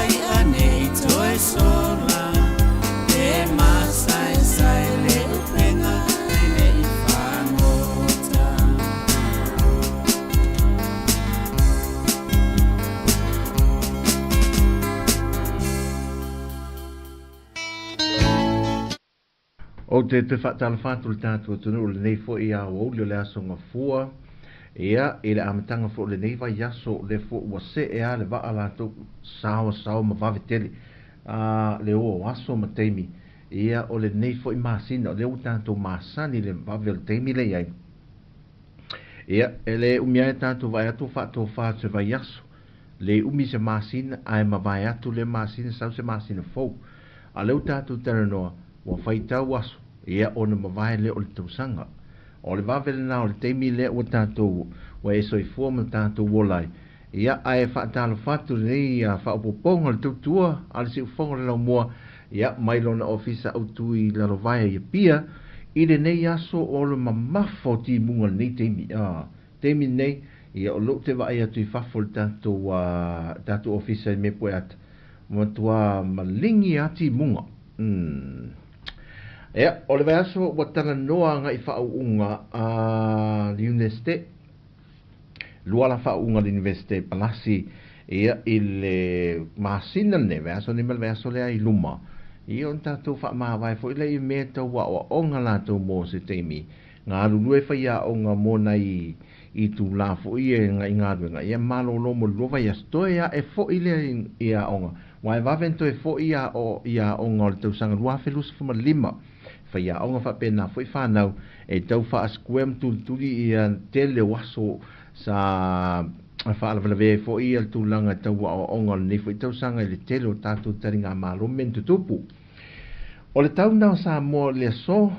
ai anei toe sola e masai sai le upenga e le whangota. O te whaatala whātua le tātua tunu le nei fo i a o le asonga fua ia i le amatanga fo le nei vai yaso le fo ua se e a le waa lātou sao ma vave tele le o aso ma teimi ia o le nei fo i māsina o le u tātou māsani le vave le teimi le iai ia e le umia e tātou vai atu whātou whātua vai yaso le umi se māsina ai ma vai atu le māsina sau se māsina fau a le u tātou taranoa wa whaitau aso ia ona mawai le o le tausanga o le wawele na o le teimi le o tātou wa e soi fua ma tātou wolai ia ai whaatalo whatu nei a whaapoponga le tautua a le si ufonga le lau mua ia mailona ofisa autui la rovaya ia pia i le nei aso o le mamafo ti munga nei teimi teimi nei ia o lo te wa ai atu i whafo le tātou ofisa i me poe ata matua malingi ati munga Ea, o le vaso wa tana noa nga i whaaunga le universite. Lua la whaaunga le universite Palasi ia i le masina ne vaso ni mal vaso le ai luma. Ia on tātou whaamawai fo i le i mea tau wa o onga lātou mō se teimi. Ngā rurue whaia o ngā mōna i tū la fo i e ngā i ngā ruenga. Ia malo lo mo lova ia stoe ia e fo i le i a onga. Wai wavento e fo i a onga o le tausanga rua whelus fuma lima. Whaia onga whapena fo i whanau e tau wha askuem tūturi i a tele waso sa whaalawalawe fo i al tūlanga tau wa o onga ni fo i tausanga i le tele o tātou taringa malo men tutupu. O le tau nao sa mo le so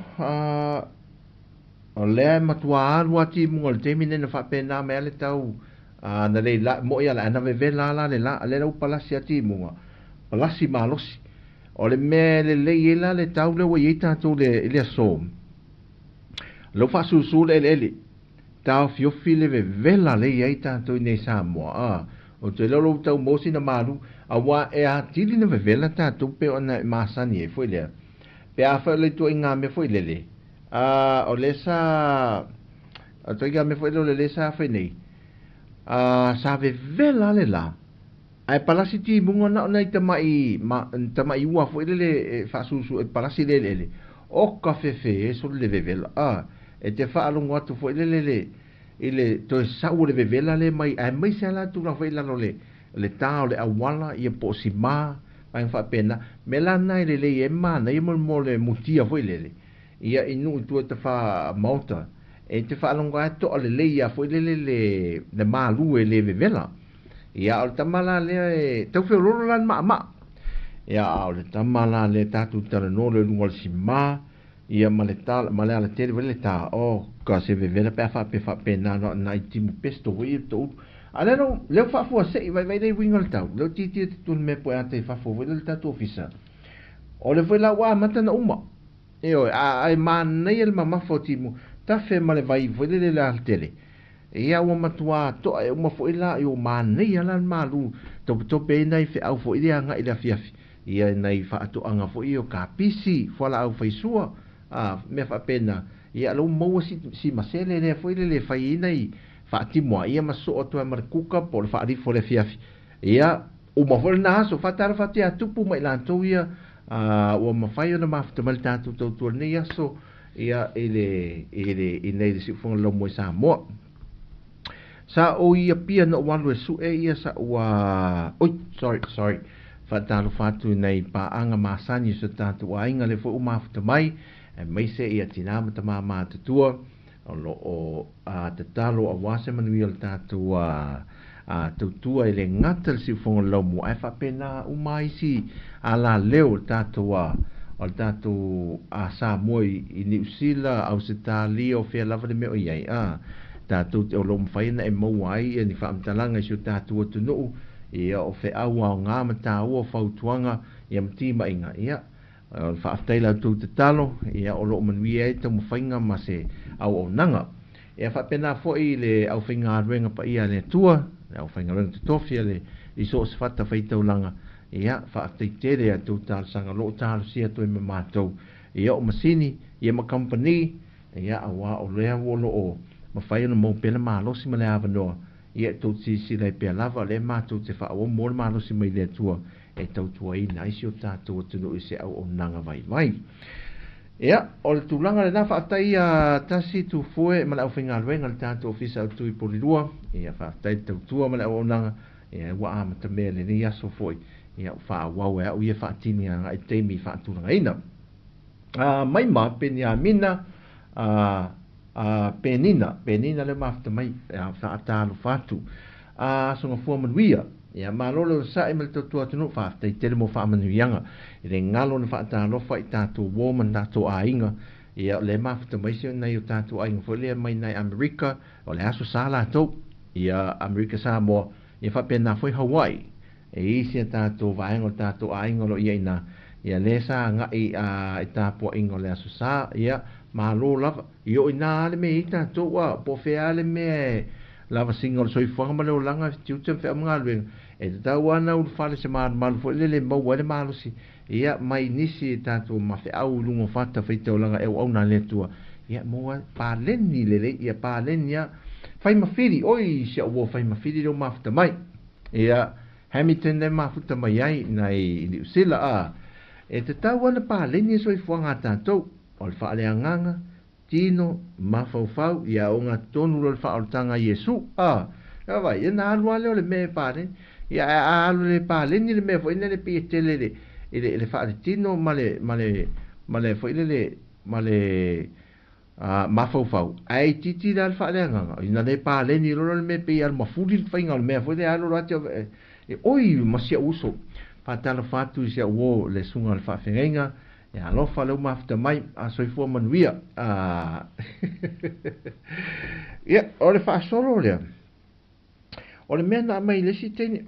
o lea matua alu ati munga le temine na whapena mea le tau na le la mo ia la ana veve la le lau palasi ati munga palasi malosi o le me le ela le tau le wa yeta to le so lo fa su le tau fiofi le vela le yeta to nei sa mo o te lo tau mosi na malu a wa e a tili na vela ta to pe ona masani e foi le pe a fa le to inga me foi le o le sa a to inga me foi le sa foi nei sa vela le la ai palasi ti munga na nei tamai ua fo ile fa susu e palasi le o kafefe so le vevela e te fa alongo atu fo ile to sa u le vevela le mai ai mai sala tu na fo ile le tao le awala ia po si ma ai fa pena melana ile le e ma na mo le mutia fo ile ia inu tu te fa mauta e te fa alongo atu le ia fo ile le malu le vevela ia o tamala le tau fe roro lan ma ia o le tamala le tatu tala no le ngol si ma ia maleta male le tele vele ta o ka se vele pe fa pe na na timu pesto wi to ale no le fa fo se vai dei wingol tau le ti tu me po ate fa fo vele tatu ofisa o le vela wa mata na uma e o ai man nei el mama fo timu ta fe male vai vele le al tele ia ua matua toa e uma fo ila i o manei ala malu tope nei fe au fo ia nga ila fiafi ia nei fa atu anga fo i o kapisi fo la au faisua me fa pena ia lo mo si masele le fo ile le fai nei fa ti mo ia maso o to markuka por fa ri fo le fiafi ia o mo fo na so fa tar fa ti atu pu mai lanto ia o mo fai ona mafta malta tu to nei so ia ile nei si fo lo mo sa mo sa o ia pia no walu su e ia sa wa oi sorry fatalu fatu nei pa anga masani so tatu ainga le fo umafta mai e mai se ia tinama tama ma tua o te talo a wase manuel tatu tutua ile ngatal si fo lo mo e fa pena umai si ala leo tatu o tatu sa moi i New Zealand au se tali o fe lava de me o ia tatu te olom faina e mau ai e ni whaamtalanga i so tatu o tunu ia o fe aua o ngā mata ua whautuanga ia mtima inga ia whaaftaila tu te talo ia o loo manui e te mwhainga ma se au o nanga ia whapena fo i le au whainga aruenga pa ia le tua au whainga aruenga te tofia le i so se whata whaitaulanga ia whaateitere atu tāsanga lo tālu sia tui me mātou. Ia o masini, ia ma company, ia awa o lea wolo o, ma whai ana mō pēna mālosi ma le awanoa. Ia tau tisi lei pēr lava le mātou te wha o mō le mālosi mai le tua, e tau tua ina isi o tātou atunu i se au o nanga vai vai. Ia, o le tūlanga le nafa atai a tasi tu fue ma le au whinga luenga le tātou ofisa au tui polirua, ia wha atai tau tua ma le au o nanga, ia wa a mata mea le ni aso foi, ia wha wau e au ia wha atini a ngai teimi wha atūlanga ina. Mai ma peni a mina, penina le mafta mai, wha atalu fatu, songa fua manuia, ia malolo sa e mal tua tunu fa tai tele mo fa manu yanga ile ngalo na fa ta lo fa ta tu woman na to ainga ia le mafta mai se na yo ta tu ainga fo le mai na America o le aso sala to ia America sa mo ia fa pena foi Hawaii e isi ta tu vaengo ta tu ainga lo ia ina ia le sa nga i a ta po ingo le aso sa ia malo lava yo ina le me ita to wa po fe ale me lava single so ifanga ma le langa tiutem fe mga lwen e tau ana u fale se mal fo le mo wale malo si ia mai nisi tatu ma fe au lungo fata fe te langa e au na le tua ia mo pa leni le ia pa lenia fai ma fili oi se o fai ma fili lo mafta mai ia Hamilton le mafuta mai ai nai ni sila a e te tau ana pa leni so ifanga tatu o le fa le anganga tino mafau ia o nga tonu lo fa altanga Yesu vai na alwa le me pare ia alu le pale ni le me foi le pi tele le fa tino male foi le male mafau ai titi dal fa le nga ina le pale ni lo le me pi al mafuli fa inga me foi le alu ratio e oi ma sia uso fa tala fatu sia wo le sunga al fa fenga ya lo fa le mafta mai a soi fo manuia ia ora fa solo le o le mea na mai lesi teni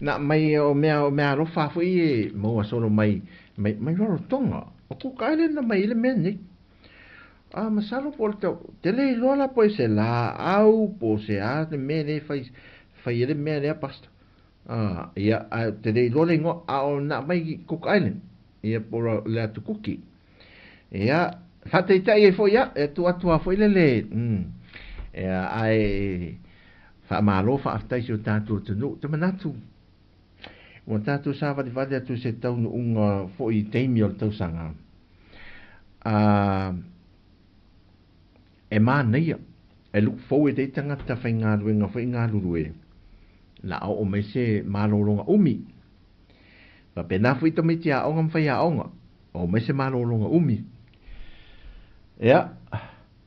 na mai o mea rofa foi mo solo mai roro tonga o ku kaile na mai le mea ni masalo por te le lola po se la au po se a te mea le fai le mea le pasta ia te le lola ngo au na mai ku kaile ia por le atu kuki ia fate tai foi ia e tu atua foi le ia ai fa malo fa aftai so tatu tunu te manatu o tatu sa va divade tu se tau un fo i teimi o tau sanga e ma nei e look forward e tanga ta fainga luenga fainga lurue la o me se malo longa umi pa pena fu to miti a onga fa ya onga o me se malo longa umi ya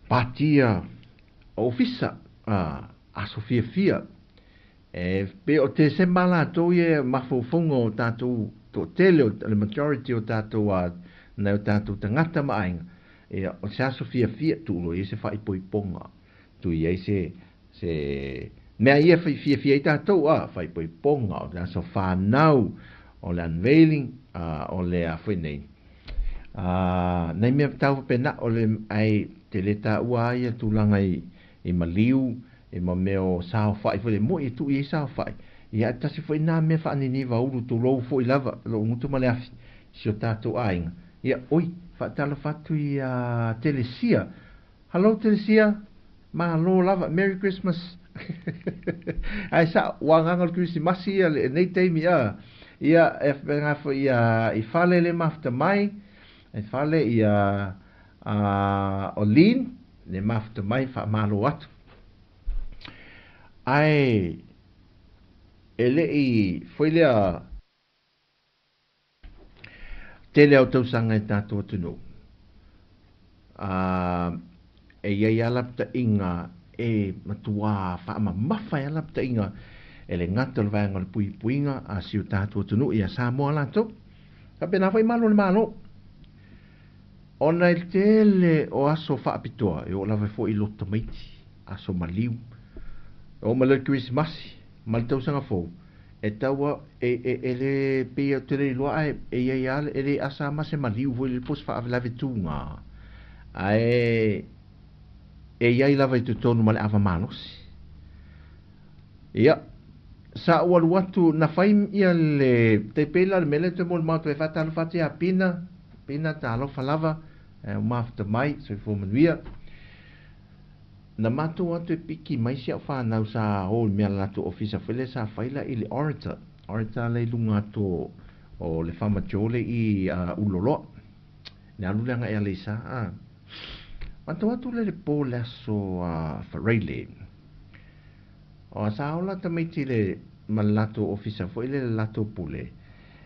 patia ofisa a Sofia Fia e pe o te se mala to ye mafofongo tatu to tele le majority o tatu a na tatu tangata mai e o sa Sofia Fia tu lo se fai poi ponga tu ye se me ia fia tatu a fai poi ponga o so fa now o le unveiling o le a foi nei nei me tau pena o le ai teleta ua ia tu langa i maliu e ma meo sao fai foi mo e tu e sao fai ia tasi foi na me fa ni va uru tu lo foi lava lo mutu male afi si o tato ainga ia oi fa tala fatu ia telesia hello telesia ma lo lava merry christmas ai sa wanganga christmas ia nei teimi ia e venga fo ia i fale le mafta mai e fale ia olin le mafta mai fa malo atu ai ele i foi le tele auto sanga tato tuno e ia lapta inga e matua fa mafa ia lapta inga ele ngata le vanga pui puinga a siu tato tuno ia Samoa lato ka pena foi malo ona il tele o aso fa apitoa e o lava foi lo tomaiti aso maliu o mala Christmas mal tau sanga fo e tawa e le pe te le loa e ia ele asa ma se maliu vo le pos fa lave tunga ai e ia lava tu tonu mal ava manos ia sa ua watu na fai ia le te pela le mele te mo ma te fata no fati a pina ta lo falava ma fta mai so fo manuia na matu atu piki mai sia fa na sa o me la to office fele sa faila ile orta le lunga to o le fama jole i ulolo na lulanga e le sa matu atu le po la so farele o sa ola ta mai tile malato office fo ile lato pule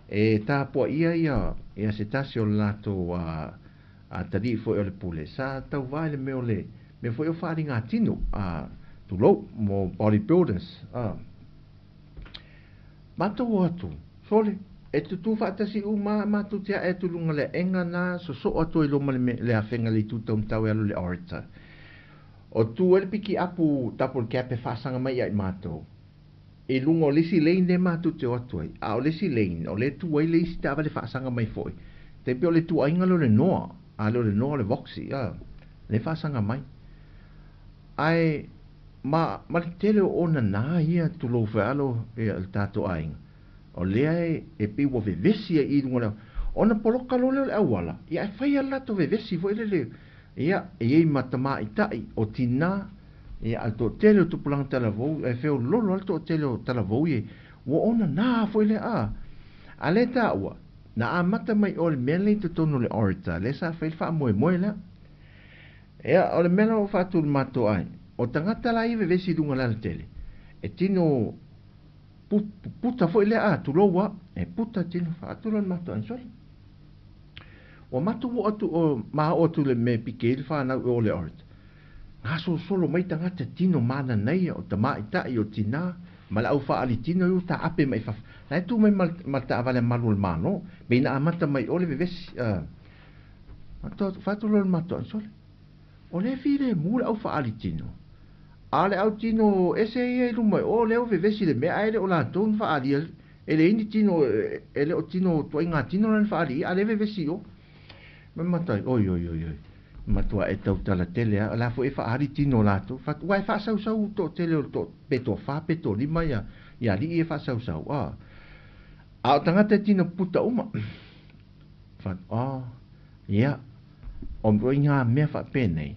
e ta po ia se tasio lato a tadi fo le pule sa ta vai me ole me foi o fari ngā tino tu lo mo bodybuilders mato atu sole e tu fatasi ma tu tia e tu lunga le enga na so atu i lo male le afenga le tu tom tau alo le orta o tu el piki apu tapo ke pe fasanga mai ai mato e lungo lesi leine matu te atu ai o lesi leine o le tu ai le sta vale fasanga mai foi te pe o le tu ai ngalo le noa alo le noa le voxi le fasanga mai ai ma tele ona na ia tu lo valo e al tato ai o le e pi wo vesi e ngona ona poloka lo le awala ia fai ala to vesi vo le ia e matama itai o tina ia al to tele tu pulang tala vo e feo lo to tele tala vo e wo ona na fo le ale ta wa na amata mai o le mele to tono le orta le sa fa mo la ia o le mena o fatu mato ai o tangata la iwe vesi dunga la tele e tino puta foi le tu loa e puta tino fatu la mato ai soli o mato o atu o ma o tu le me pike fa na o le art ngaso solo mai tangata tino mana nei o tama ita i o tina mala au fa ali tino u ta ape mai fa na tu mai malta vale malul mano bina amata mai o le vesi mato fatu la mato ai soli o le file mula au fa ali tino ale au tino ese e lumai o leo vesi le mea ele o la ton fa ali ele indi tino ele o tino to inga tino lan fa ali ale vesi o me matai oi matua e tau tala tele la fo e fa ali tino la to fa wa fa sau to tele to peto fa peto lima ya li e fa sau a tangata tino puta uma fa ya o inga me fa pene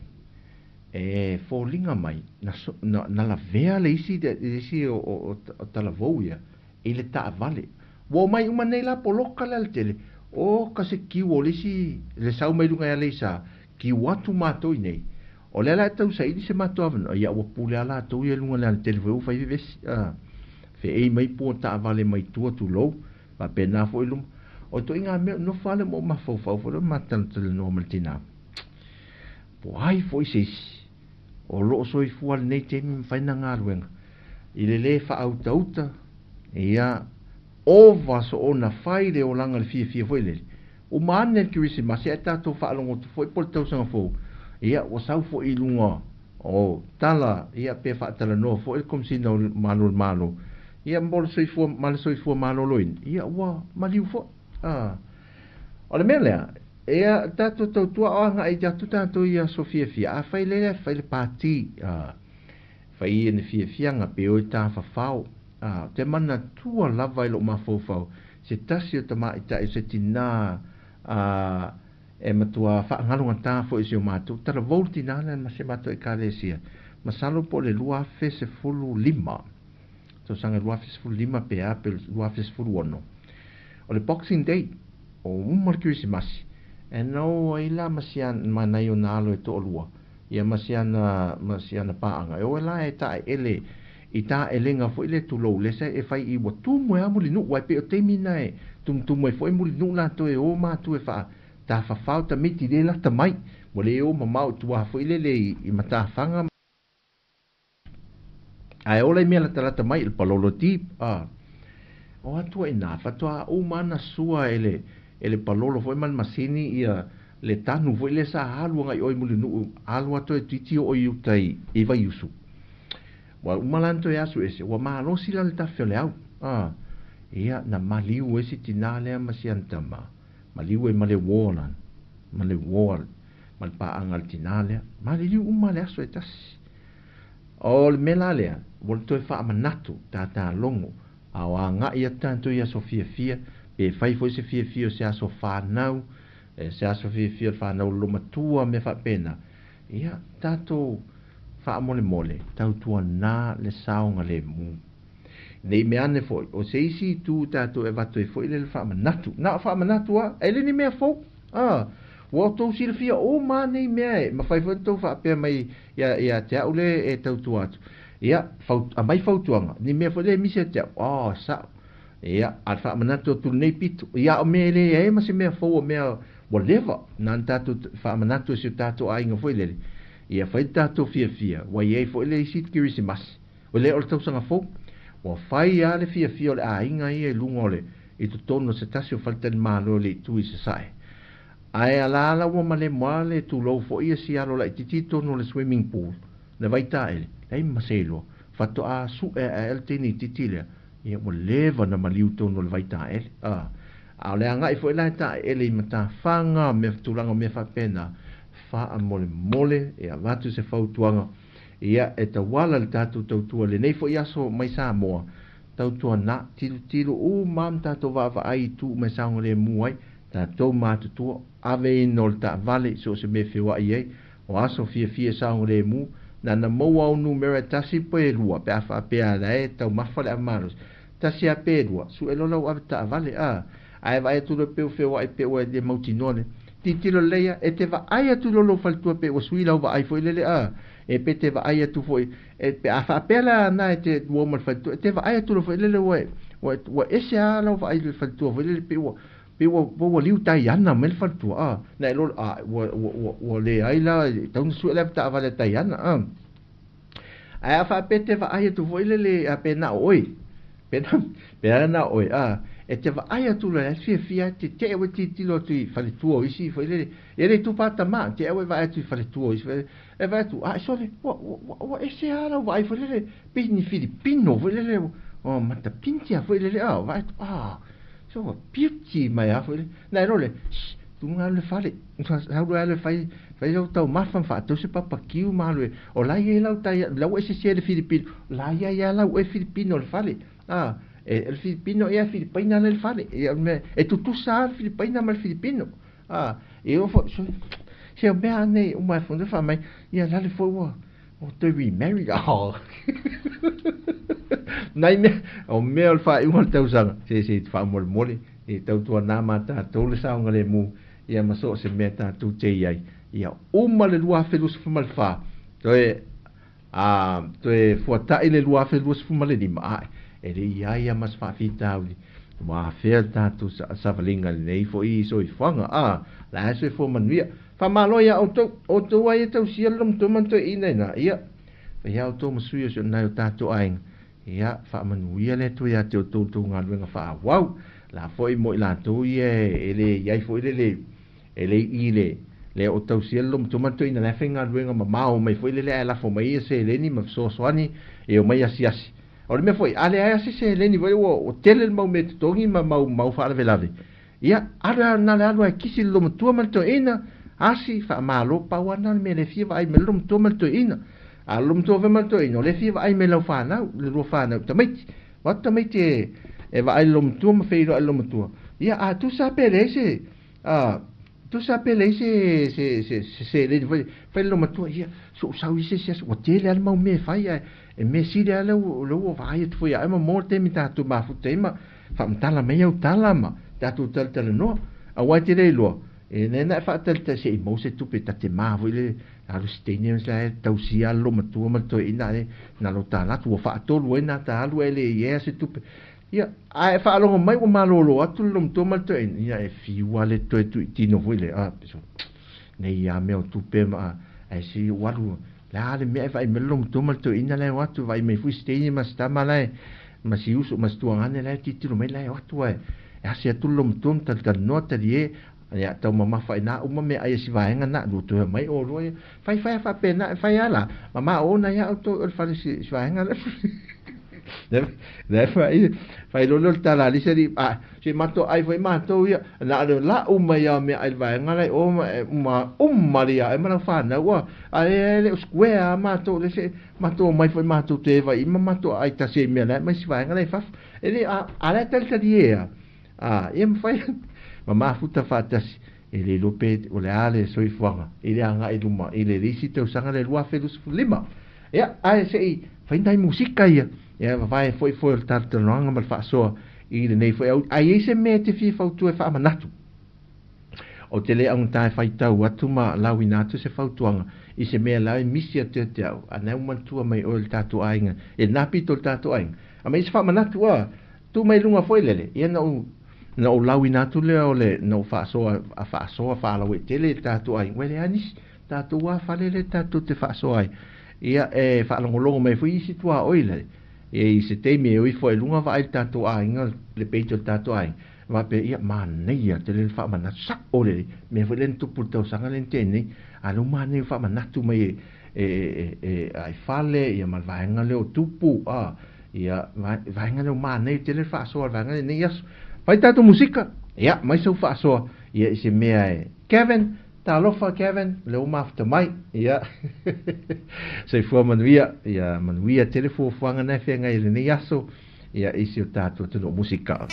e folinga mai na la vea le isi o tala vouia e le ta vale wo mai uma nei la poloka le tele o ka se ki wo le si le sau mai lunga le sa ki watu mato nei o le la tau sai di se mato avno ia wo pule ala to ia lunga le tele vo fa vive fe e mai po ta vale mai tu lo pa pena fo ilum o to inga me no fale mo ma fo matan tele normal tina po ai foi se o lo soi fual nei te mi faina ngā ruenga. I le fa au tauta, ia ova so o na whaile o langa le fia foi le. O maane ki wisi masi e tato wha alongo tu foi pol tausanga fo. Ia o sau fo i lunga o tala, ia pe wha tala no fo il komsina o malo. Ia mbolo soi fua malo loin. Ia ua maliu fo. O le mea lea, ea tato tau tua oanga i jatu tato ia so fia a fai le pati fai ene fia nga pe oi ta fafau te mana tua lava ilo ma fofau se tasi o tama ita i se tina e matua fa ngalunga ta fo isi o matu tara volti nana ma se mato e kalesia ma salo po le lua fe se fulu lima to sanga lua fe se fulu lima pe a pe lua fe se fulu ono o le boxing day o umarkiwisi masi e no ila masian manai o nalo e to lua ia masiana paanga e o la e ta ele i ta elenga fo ile tu lo le se e fai i wa tu mo amu li nu wa pe o te mina e tu mo fo e mu li nu na to e o ma tu e fa ta fa falta miti de la ta mai mo le o ma tu wa fo ile le i mata fanga ai ola mi la ta mai il palolo ti o atu e na fa to o mana sua ele palolo foi man masini ia le tanu foi le sa halu ngai oi muli nu alu ato e titi o iutai e vai usu wa umalanto ya su ese wa malo sila le tafele au ia na maliu ese tinale masiantama maliu e male wolan male wol mal pa angal tinale maliu umale aso etas o le melale volto e fa manatu tata longo awa nga ia tanto ia so fia pe fai foi se fia se aso whanau se aso fia whanau luma tua me whapena ia tanto wha mole tau tua nā le saonga le mu nei me ane foi o se isi tu tato e vato e foi le wha manatu na wha manatu a ele ni mea fo wa tau silfia o ma nei mea ma fai foi tau wha pia mai ia te aule e tau tua atu ia a mai fautuanga ni mea foi le misi te sa ia al wha manatu tu nei pitu ia o mea le e ma se mea fo o mea whatever nan tato wha manatu se tato a inga foi le ia fai tato fia wa iei foi le isi kirisi mas o le o tau sanga fo wa fai a le fia le a inga ia lunga ole i to tono se tasi o falten malo le tui se sae ai ala wa male moale tu lo fo ia si alo la titito no le swimming pool le vai tae le maselo fatto a su e el tini titile ia mo leva na maliu tono le vai tae a le anga i fo la tae ele mata fanga me tulanga me fa pena fa mole e avatu se fautuanga ia e ta wala le tatu tautua le nei fo iaso mai sa moa tautua na tilu u mam tatu vava ai tu mai sa ngole muai tatu matu tu ave nol ta vale so se me fewa ai o aso fia sa ngole mu na mo au numero tasi pe lua pe afa pe ala e tau mafale amaros tasi a pe lua su elolo avta vale ai vai tu le pe fewa ai pe o de mautinone titilo leia e te va ai tu lo faltua pe o suila o vai foi lele e pe te va ai tu foi e pe afa pela na te woman faltua te va ai tu lo foi lele o ese ala o vai faltua foi lele pe o liu tai ana mel faltua na lo o le ai la tau su le ta va le tai ana ai afa pe te va ai tu foi lele a pe na oi pe na oi e te va ai tu le fia te o ti lo tu fale tu isi foi le tu pata ma te o va tu fale tu isi e va tu so le o ese ara vai foi le pini filipino foi le o mata pintia foi le vai so piuti mai foi na role tu nga le fale ha le fai o tau mafan fa tu se papa kiu malue o la ye la tai la o ese le filipino la ya la o filipino le fale el filipino e a filipina nel fare e tu sa filipina mal filipino eu fo se o bea nei o mai fondo fa mai ia la le fo o te remarried nai me o me al fa i mo tau sang se fa mole e tau tua na mata tau le sa ngale mu ia maso se meta tu te ai ia o mal lua felus fu mal fa toe fuata ile lua felus fu mal di ma e le ia mas fa fita ma fer tatu sa valinga nei fo i so i fanga la so fo manuia fa malo ia o to ai tau sialum to man to ina na ia ia to masuia so na tatu ai ia fa manuia le to ia to nga nga fa wow la fo i mo la to ia ele ia fo ele le o tau sialum to man to ina la fenga nga ma mai fo ele la fo mai se le ni ma so soani e o mai asiasi o me foi ale ai se leni voi o tele mau me tongi mau fa lave ia ara na la lo kisi lo mtua man to ina asi fa malo pa wana me le fia vai me lo mtua man to ina a lo mtua ve man to ina le fia vai me lo fa na le lo fa na tamai wat tamai te e vai lo mtua ma fe lo mtua ia tu sa pele se tu sa pele se le voi fa lo mtua ia so sa ise se o tele al mau me fa ia e me siri ala lo vai tu ia ma morte mi tatu ma futema fa mtala me eu tala ma tatu tal no a wati le lo e nena fa tal ta se mo se tu pe tate ma vile a lo stene sa tau sia lo ma tu ma to ina na lo tala tu fa to lo na ta lo ele ye se tu ia ai fa lo mai o malolo atu lo to ma to ina e fi wale to tu tino vile so ne ia me o tu pe ma ai si walu la le me vai me long to mal to ina le watu vai me fu steni ma sta male ma si uso ma stu ngane le titilo me le watu e sia tu lom tum tal tal nota die ya to mama fa na uma me ai si vai ngana du to mai o ro fai fa pena fai ala mama o na ya to el fa si vai ngana ne fai lo tala li seri se mato ai foi mato ia na la ya me ai vai ngala o maria e mana fa na wa ai square mato le se mato mai foi mato te vai mato ai ta se me na mai si vai ngala fa e le ala tel ta dia ia fai ma futa fatasi e le lope o le ale soi fuanga e le anga i luma e le risi te usanga le lua felus lima ia ai sei fai dai musika ia vai foi o tartananga mal fa so i le nei foi ai se me te fi fautu e fa manatu o te le ang tai fai tau atu ma lawinatu se fautuanga i se me la misia te te au ana mantua mai o le tatu ainga e napi to tatu ainga a mai se fa manatu wa tu mai lunga foi lele ia na o lawinatu le o le no fa so fa la we te le tatu ai wele anis tatu wa fa le tatu te fa so ai ia e fa longo mai foi si tua oile e se te me oi foi lunga va il tatu ai le peito tatu ai va pe ia man ia te le fa mana sak ole me foi len tu purtau sanga len teni alu man fa mana tu mai ai fale ia mal va nga le o tupu ia va nga le man te le fa so va nga ni yes vai tatu musika ia mai so fa so ia se me ai Kevin talofa Kevin le o mafta mai ia se fo manuia ia manuia telefo fanga na fenga ile ni yaso ia isi o tatu te no musika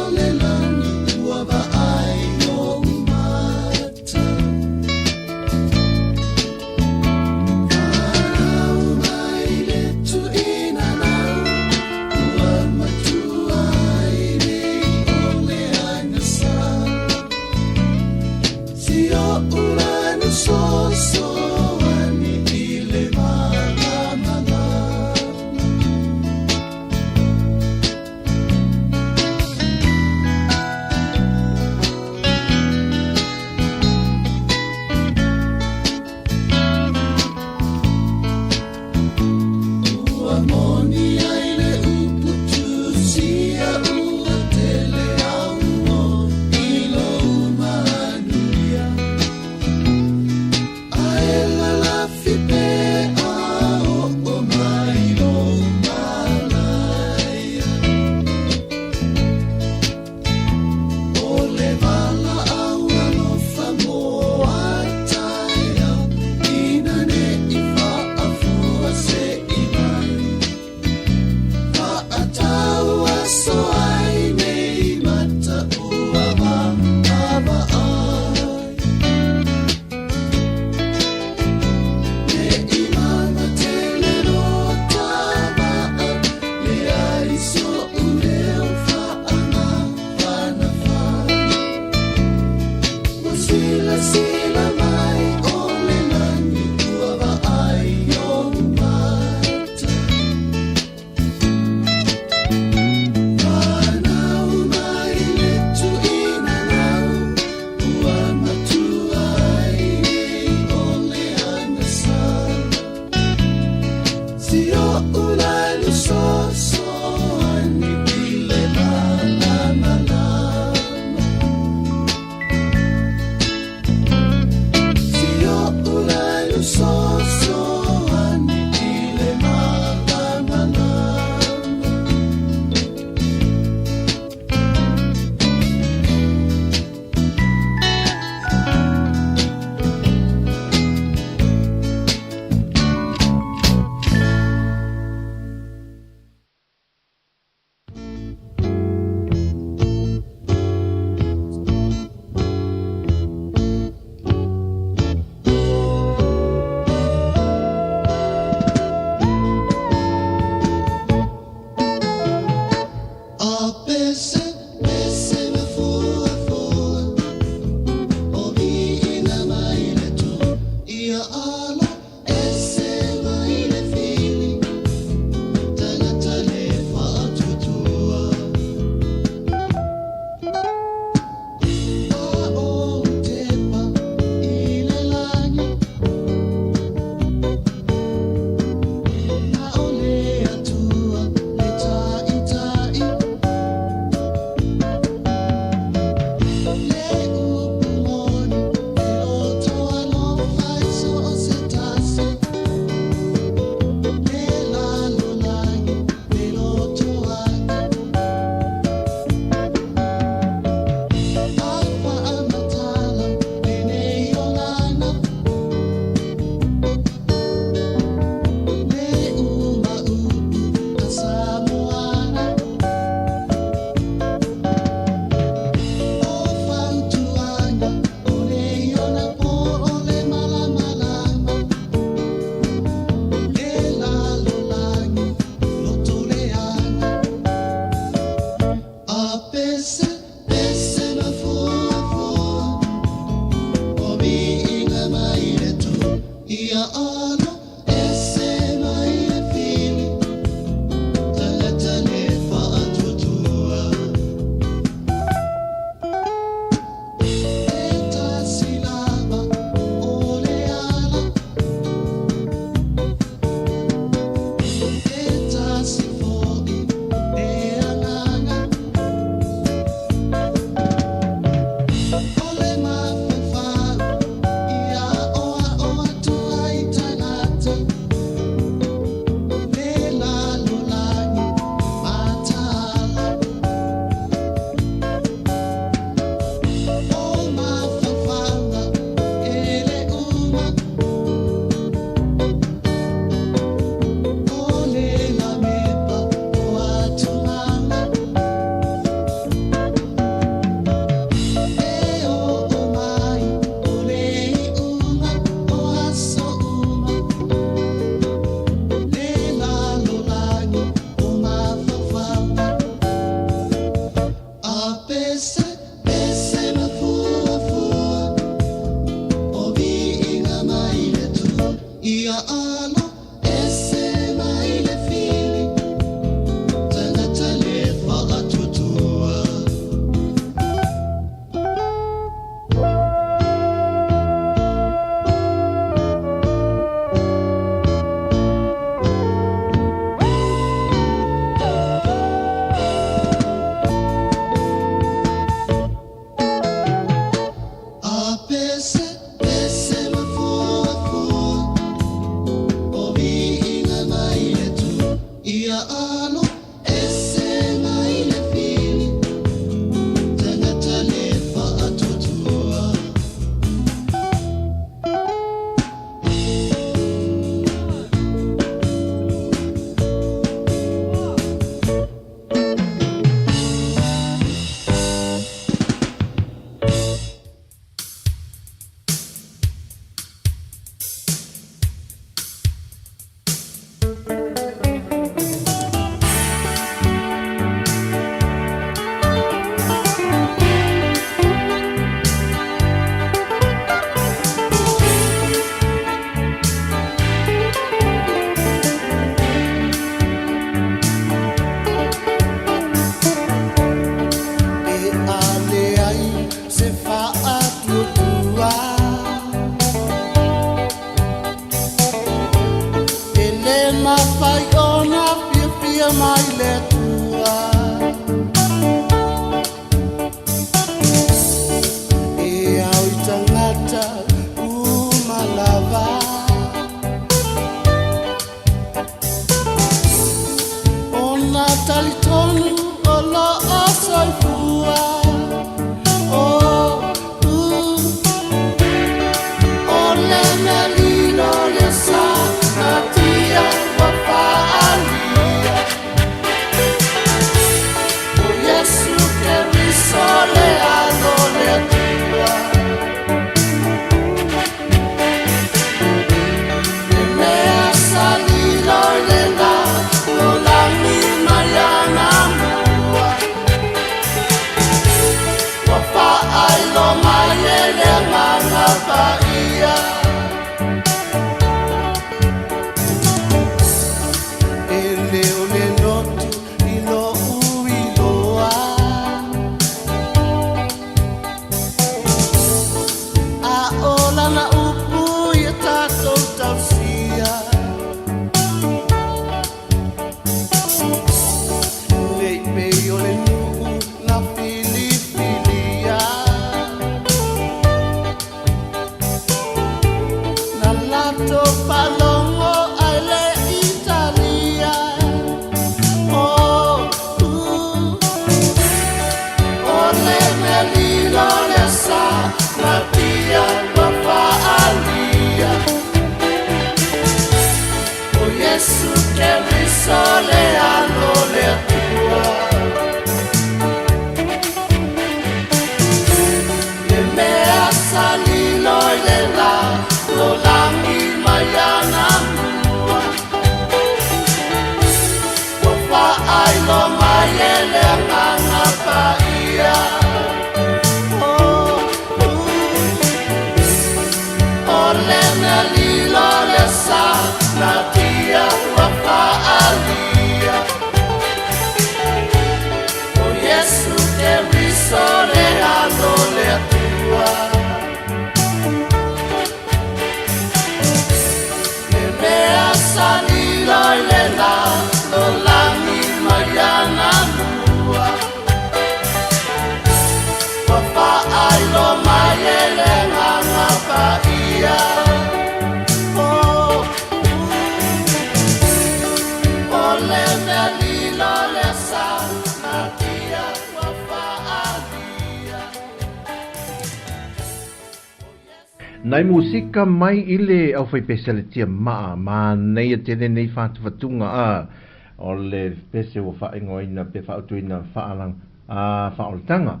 Nai musika mai ile au fai pese le tia maa, ma nei a tene nei whātu whatunga o le pese o whaingo ina pe whautu ina whaalang whaoltanga.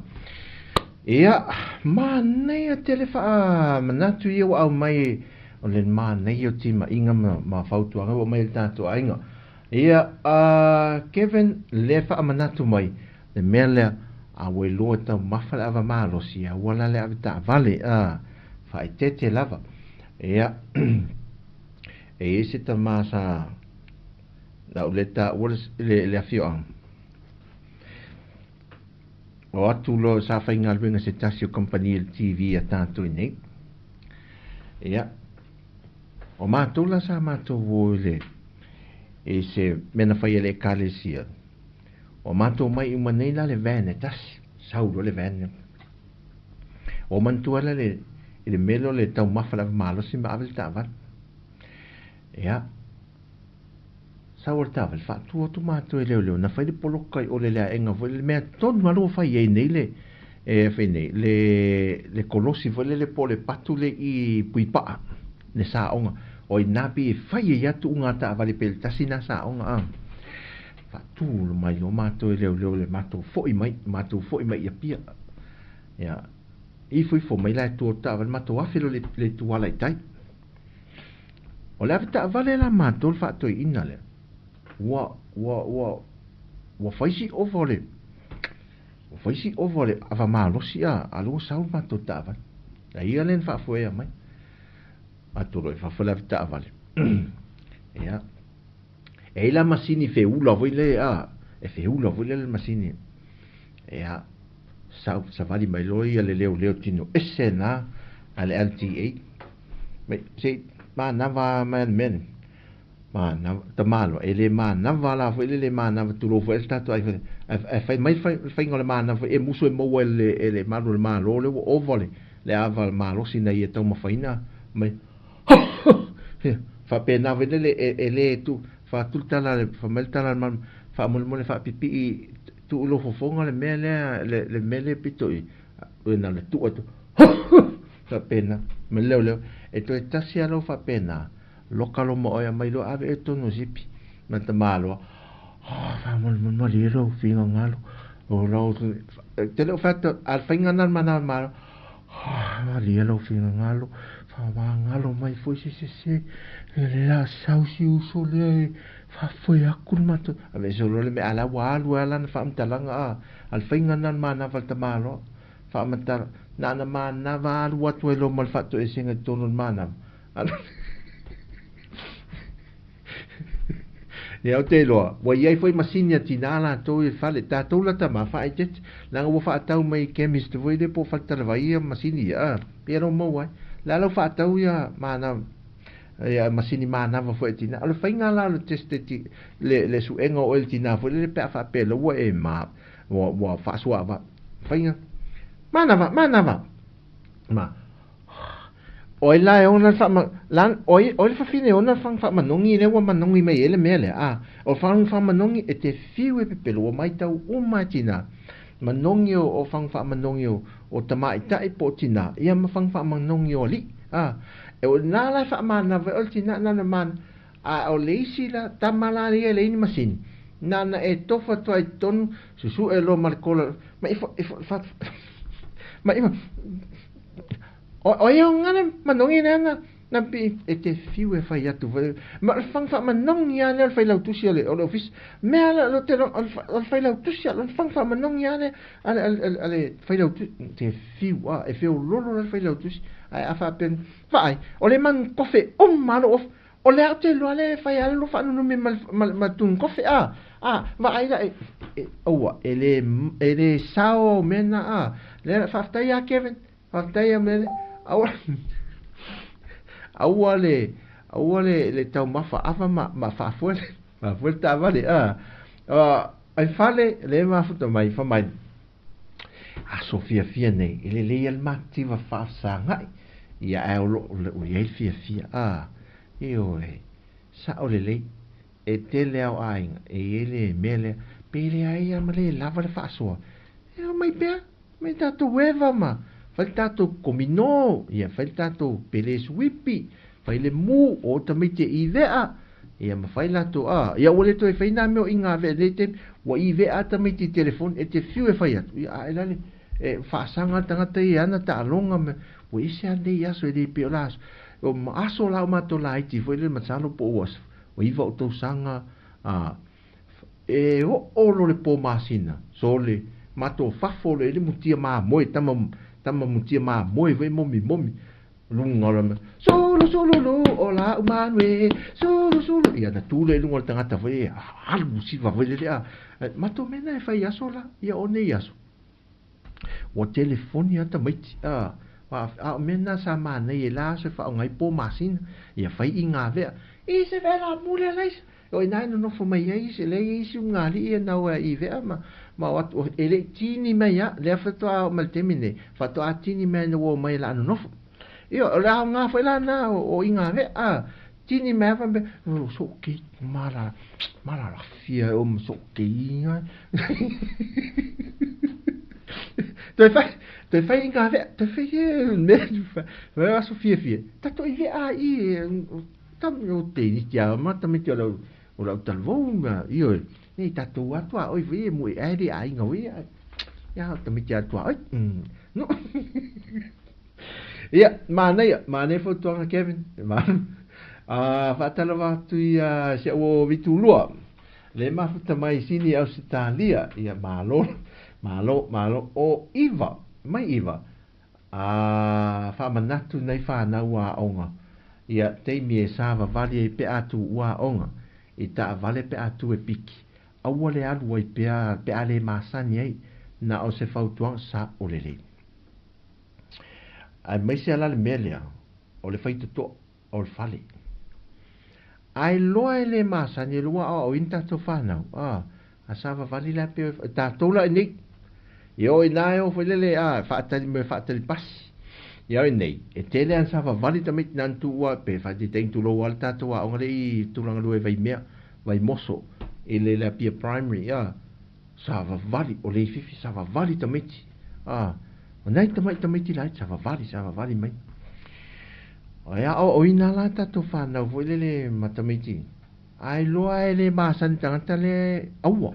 Ia, ma nei a tele wha manatu i au mai o le ma nei o tima inga ma whautu anga o mai le tātu ainga. Ia, Kevin le wha manatu mai, le mea lea a wei loa tau mawhale awa maa losi, a wala le awa ta vale, fai tete lava. Ia, e ese ta masa na uleta le afio ang. O atu lo sa fai ngalwenga se tasio kompani TV a tātu i nei. Ia, o mātou la sa mātou woile e se mena fai ele kalesia. O mātou mai uma nei la le vene tasi, sauro le vene. O mantua la le melo le tau mawhara malo si ma avel tāwan. Ia, saur tāwal, whātua tu mātou e leo, na whaide polokai o le lea enga, le mea tonu malo whai e nei le kolosi, le pole patu le i puipaa, ne sa onga, o i nabi e whai e atu unga tāwale pele tasi na sa onga Whātūlo mai o mātou e leo le mātou fōi mai ia pia. Ia, i fo mai lai tō tāwale mātou awhelo le tuala i tai. O le awhi tāwale la mātou le whātou i ina le. Wa whaisi ovole. Wa whaisi ovole awa mālosi alo saul mātou tāwale. A ia len whaafoea mai. Mātou roi whafole awhi tāwale. Ia. E la masini feula voi le e feula voi le masini sa vali mai loi le leo tino esena ale LTA me se ma nava men ma na ta malo ele ma nava la voi le ma nava tu lo foi stato ai fai mai fai ngole ma nava e muso e mo ele malo le malo le o vole le ava malo sina ia tau mafaina mai fa pena vedele ele tu fa tultala fa meltala man fa molmole fa pipi tu lo fofonga le mele le mele pito i na le tu fa pena me leo e to tasia lo fa pena lokalo mo ya mai lo ave e tonu zipi mata malo fa molmole lo finga ngalo o lo te lo fatto al finga nan mana malo ali lo finga ngalo fa ngalo mai foi se la sausi uso le fa foi akul mato ave solo le me ala walu ala na fa mtalanga al finga nan mana falta malo fa mata na mana walu watu lo mal fatto e singa tono mana ya te lo wa ye foi masinia tinala to e fale ta to la ta ma fa ite na wo fa tau mai chemist voi de po falta la vai masinia pero mo wa la lo fa tau ya mana ya masini mana va foi tina al fainga la lo testeti le su engo o el tina foi le pe fa pe lo wo e ma wo fa swa va fainga mana va ma oi la ona fa lan oi fa fine ona fa manongi le wo manongi mai ele mele o fa manongi e te fiu e pe lo mai tau o matina manongi o fa manongi o tamai tai po tina ia ma fa manongi o li e o nala fa mana ve olti na man o leisi la tamala ria le ni masin na e tofa to ai ton su e lo marcola ma fa ma o ia ngana manongi na pi e te fiu e fai atu ma fa manongi ana fai lau tusia le o office me ala lo te al fai lau tusia lo fa manongi ana ale fai lau te fiu e fiu lolo fai lau tusia a fa pen vai o le man kofe malo of o le ate lo ale fai ale lo fa no me mal tun kofe vai la ele sao mena le fa sta Kevin fa sta me awale le tau mafa afa ma fa fuel ta vale ai fale le ma futo mai fa mai Sofia nei ele le el mativa fa sa ngai ia e o ye fia io sa o le e te le au ai e ele mele pele ai ma le lava le fa so e mai pe me ta to weva ma fai tatou komino, ia fai tatou pele swipi, fai le mu o tamite I vea, ia mawhai lato ia ole to e fai na meo inga vea le te, wa I vea tamite telefon, e te fiu e fai atu, ia aelale, e whaasanga tangata I ana ta alonga me, wa ise ane I aso e le peo laso, o ma aso lao mato la iti, fai le matalo po uas, wa iwa o tau sanga, e o lo le po masina, so le, mato fafo le le mutia ma moe, tama mutia ma moe, vai momi, lunga la solo o la umanwe solo ia na tule lunga tangata vai alu siva vai le mato mena e fai aso la ia one aso o telefoni ata maiti mena sa mana e la se fa ngai po masin ia fai inga vea I se vela mule lais o ina no fo mai ai se le isi unga li e na wa I vea ma wat ele tini mai ya le fa to mal temine fa to atini mai no mai la no io la nga foi la na o inga ve tini me va be so ke mala la fia o so ke inga te fai inga ve te fai me va so fia ta to I tam yo te ni tia ma ta me te o la tal vonga io nei ta to atua oi ve mu e ri ai nga we ya ta me tia tua no ia, mana fo tonga Kevin. Fatala watu ia se o vitulua. Le mafuta mai sini au Italia ia malo o Iva, mai Iva. Fa manatu nei fa na ua onga. Ia te mi e sava vale e pe atu ua onga. I ta vale pe atu e piki. Aua le alu ai pe ale masani ai na o se fautuang sa o le rei. Ai mai se ala le melea o le faita to o le fale ai loa le masa ni loa o inta to fana a sava vali la pe ta tola ni yo ina o fele fa tali pas yo nei e tele an sava vali tamit nan tu wa pe fa di ten tu lo alta to o ngale tu lang lo e vai mea vai moso ele la pia primary sava vali o le fifi sava vali tamit Nei tamai lai sava vali mai. Ia o ina la tato whanau fo le matamiti. Ai loa e le masan tangata le aua.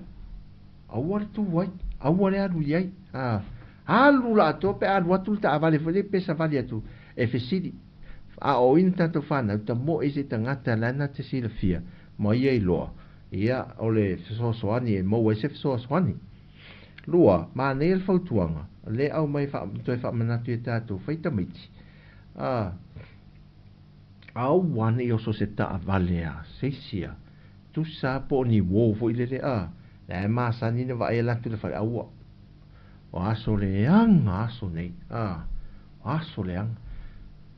Aua le tu wai. Aua le alu iai. Alu la to pe alu atu ta avale fo le pesa vali atu. E fesidi. O ina tato whanau ta mo e se tangata lana te sila fia. Ma ia I loa. Ia o le fesoasoani e mo e se fesoasoani. Lua, ma ne el fautuanga. Le au mai fa toi fa manatu e tatou fai tamiti. Au wane o so se ta avalea, seisia. Tu sa po ni wo fo ile le Le ma sa ni ne va e la tu le fai au. O aso le aso nei. Aso le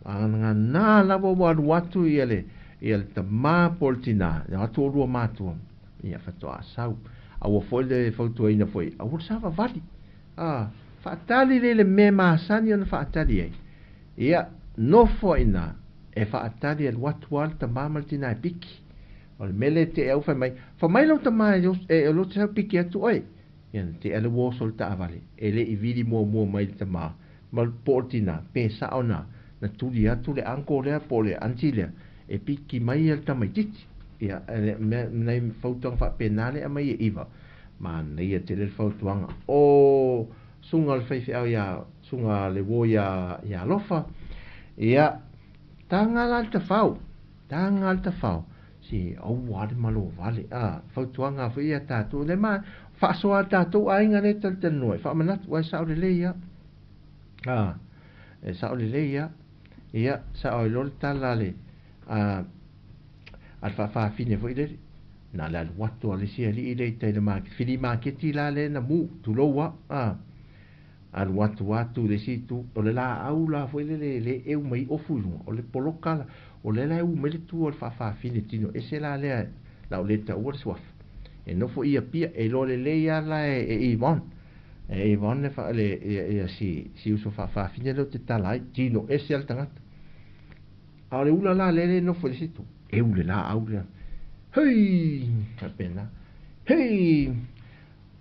nga na la wo watu ile ta ma poltina, ya to ru matu. Ia fa to asau. Au fo le fautua ina foi. Au sa va vali. Faatali le me masani ona faatali ai. Ia no fo ina e faatali al watu alta mamaltina e piki. O le mele te au fai mai. Fa mai lau ta mai e lo te piki atu oi. Ia te ele wosol ta avale. Ele I vidi mua mai ta maa. Mal portina pe saona na tuli atu le anko lea po le antilea. E piki mai al ta mai titi. Ia nei fautang fa penale a mai e iwa. Ma nei te le fautuanga. Sunga le feifi au ia sunga le wo ia lofa ia tanga alta fau si au wale malo vale fautuanga fu ia tatu le ma fa so tatu ainga le tel noi fa manat wa sa le ia sa le ia sa o lol talale al fa fine fu ile na la watu ale si ali ile te le ma fili ma keti la le na mu tu lo wa al watu le situ o le la au la foi le eu mai ofu o le poloka o le la eu mele tu o fa fine tino e se la le la o le ta o swaf e no fo ia pia e lo le ia la e Ivan le fa le si uso fa fine lo te talai tino e se al tangata a le ula la le no fo le situ e ule la au le hei ka pena hei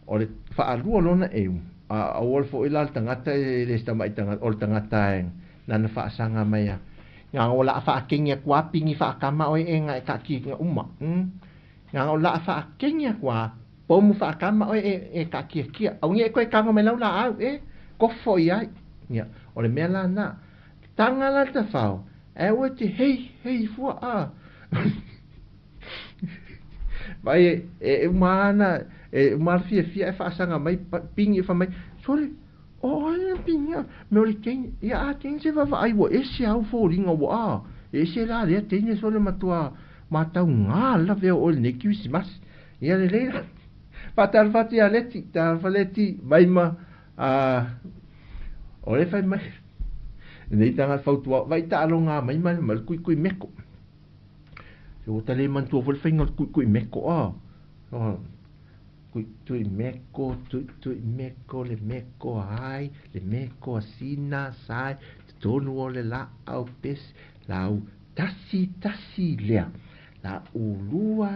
o le fa alua lona eu awal fo ila tangata le sta mai tangata ol tangata en na fa sanga mai nga ola fa kenya kwa pingi fa kama oi enga ka ki nga umma nga ola fa kenya kwa pomu fa kama oi e ka ki ki au nge ko ka ngome la au ko fo ia ya ole mela na tangala ta fa e wo ti hei fu a vai mana marfia fia fa sanga mai pingi fa mai sorry oh pinga me ori ken ya ken se va ai wo ese au fo ringa wo a ese la le tene sole matua mata nga la ve o ne ki mas ya le patar fati aleti ta faleti mai ma ole fa mai nei tanga fautua vai ta longa mai mal kui meko o tale man tu vol fenga kui meko tu meko le meko ai le meko sina sai tonu ole la au pes la u tasi lea la u lua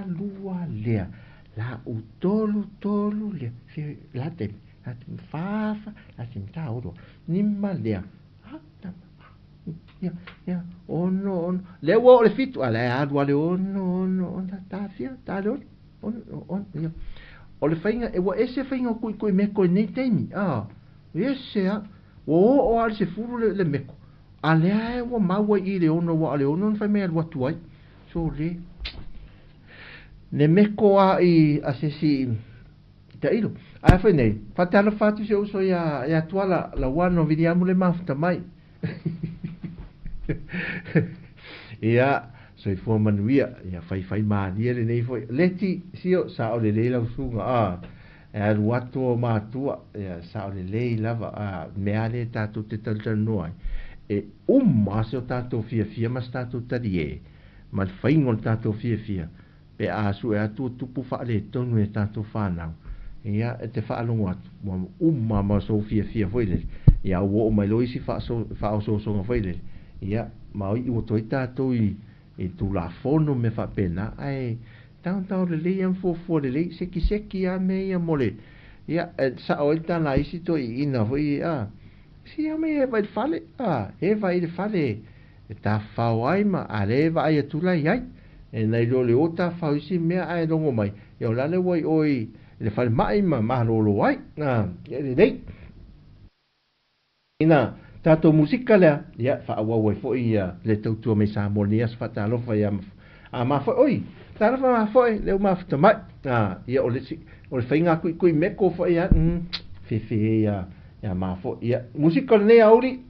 lea la u tolu lea la te fa la simta oro nimma lea ya ono le wo le fitu ale adwa le ono ta fia ta le on ya o le fainga e wa ese fainga kui meko nei temi ese o al se furu le meko ale ai wa maua i le ono wa le ono fa me wa tuai so le meko i asesi ta ilo a fa nei fatalo fatu se uso ya tuala la wano vidiamo le mafta mai ia so fo manuia ia fai mani le nei foi leti sio sa o le leila usunga e ruato matua ia sa o le leila va me ale tatu te taltanoi e so tatu fia mas tatu tadie mal fai ngol tatu fia pe su e atu tupu fa le tonu e tatu fa na ia te fa alongo atu ma so fia foi le ia wo mai loisi fa so foi le ia mai i o tatu e tu la fono me fa pena ai tau le le am fo le seki a me ia mole ia sa olta la isi to ina foi si a me vai fale e vai fale ta fa wai ma ale vai tu la ia e nei le ota fa isi me ai longo mai yo la le wai oi le fale mai ma lo wai e dei ina tato musika le ya fa wa fo ia le tautua me sa monias fa talo fa ia ma fo oi tala fa ma fo le ma fa mai ia o le fainga kui meko fo ia fe ia ma fo ia musika le auri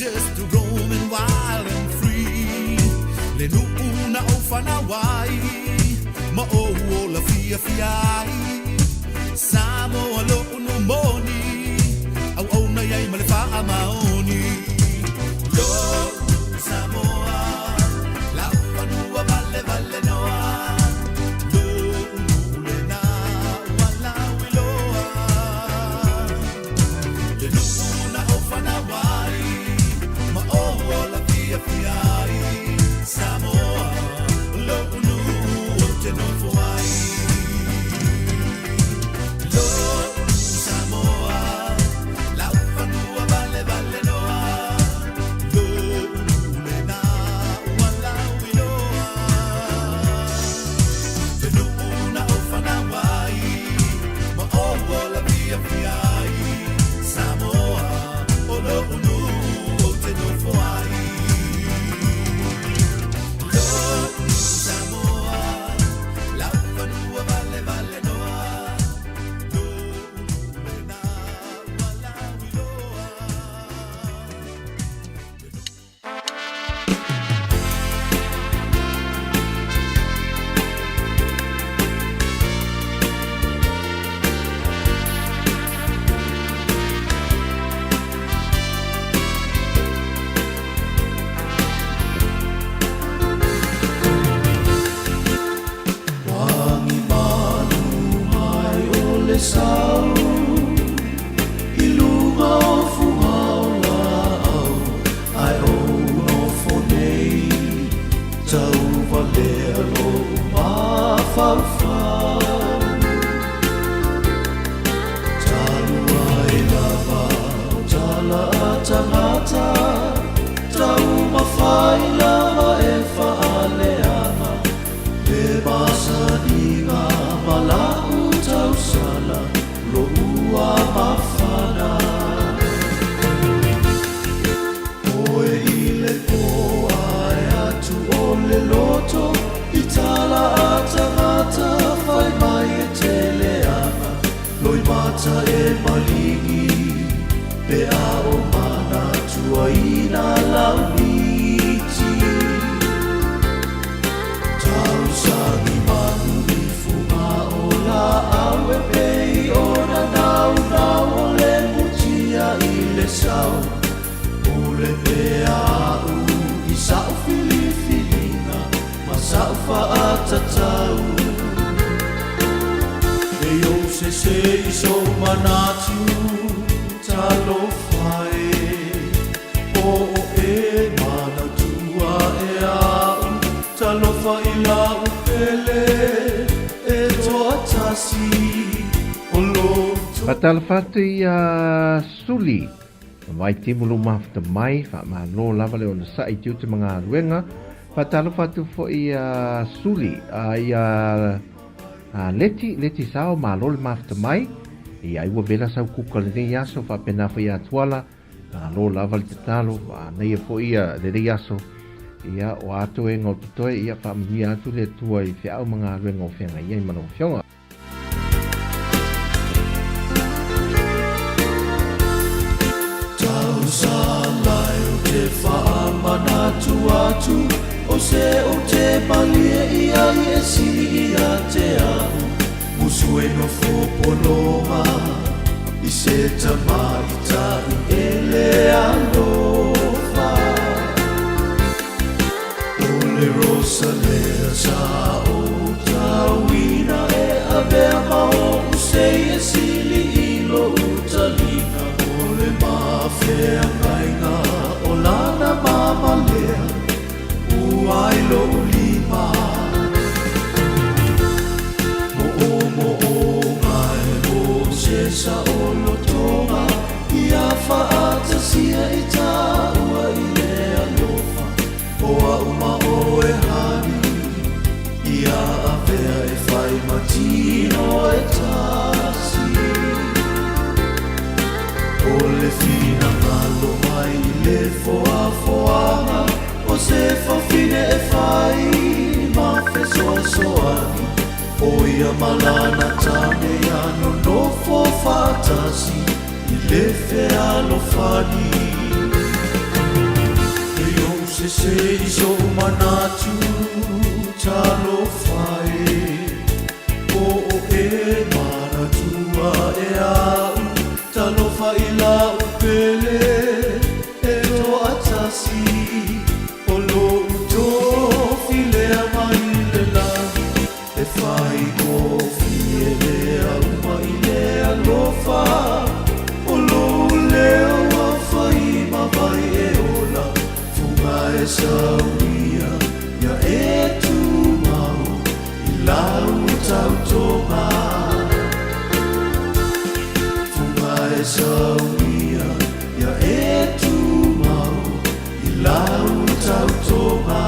just roaming wild and free. Le nuuna o whanawai, ma o la fia fiai. Samo alo unu moni, au au na yai ma le wha maoni. Lo Samoa, la whanua vale vale na. masadinga malau tau sala lo ua mafana oe ile poa e atu o le loto I tala atangata whai mai e teleanga loi mata e malingi pe a o mana tua ina launiti tau sangi manu I funga o la awe pei o na nau nau o le mutia I le sau o le pe a u I sau filifilina ma sau whaatatau e o se I so manatu talo whae o e mana tua e au talo whai lau pele e toa tasi o loto Patala fatu ia suli mai timulu mafta mai fa ma lo lava le ona sa I tiu te mga ruenga patala fatu fo ia suli ia leti sao ma lo le mafta mai ia ua vela sau kuka le nei aso fa pena fa ia tuala lo lava le tatalo nei fo ia le nei aso ia o ato e ngau toe ia fa mi atu le tua I fe au mga ruenga o fenga ia I mano fionga Salai o te whaamanatu atu o se o te malie ia I e siri ia te au musu e no whopoloma I se tamaita I ele alofa o le rosa lea sa o tawina e avea mao se e sili I lo utalina Fea ngainga o lana mama lea Uai lo lima Mo o ngai mo se sa o lo tonga Ia whaata sia I ta ua I lea lofa O a uma o e hani Ia a vea e whai matino e tasi O le fina ngalo mai le foa foanga O se fafine e fai ma fe soa soani O ia malana tane ano no fo fatasi I le fe alo fani E o se I so manatu talo fai O e mana tua e au talo whai lau pele e roa tasi o lo uto filea mai le langi e whai kofi e lea umai lea lofa o lo leo a whai mawai e ola funga e sauria ia e tu mau I lau tau tonga Sauria ia e tu mau I lau tau tonga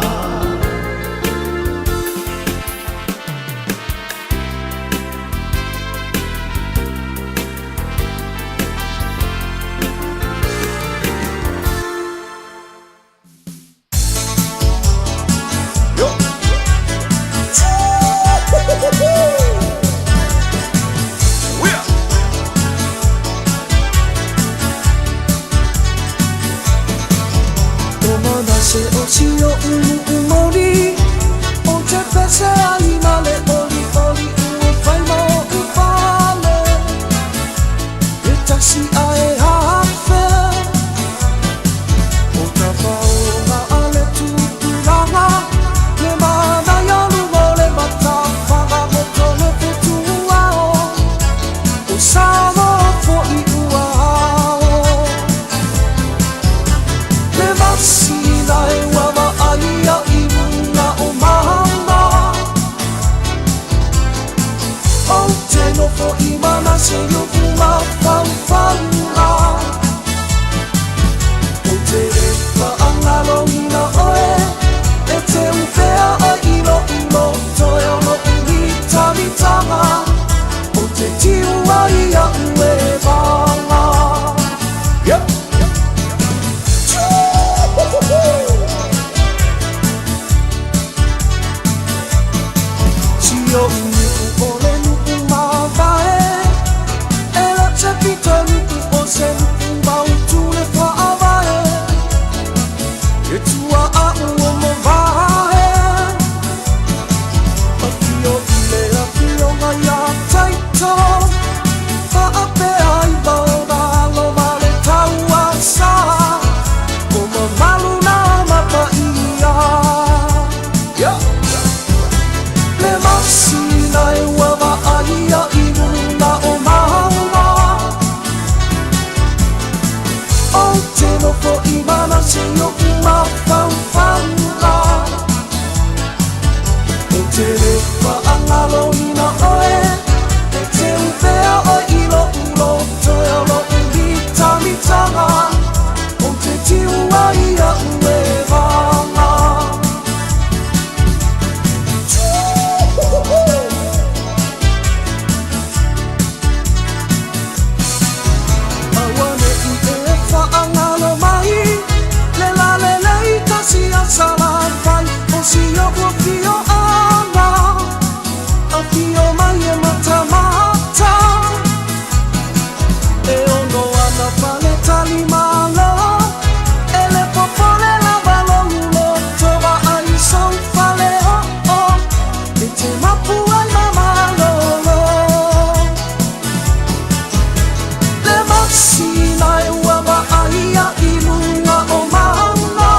Toyo no Afio nuku ole nuku mawhae Ela te pita nuku o se nuku mautu le whaawae E tua au o mawae Afio ile afio ngai a taito Whaape ai maona alo male tau asa O mamalu na mapa ia Le masina e wawa aia i muna o mauna O te nofo i mana se yoku ma whauwhaula O te rewa angalo ina oe E te upea o ilo ulo Toe alo umita mitanga O te tiua ia ue vanga Awane i e whaangalo mai Le la le le i kasi a salantai O si o fio ana A fio mai e mata mata E ono ana pale tali malo E le popole la balongo Tova ai son fale o o E te mapu ai mamalolo Le masina e wawa aia i lunga o mauna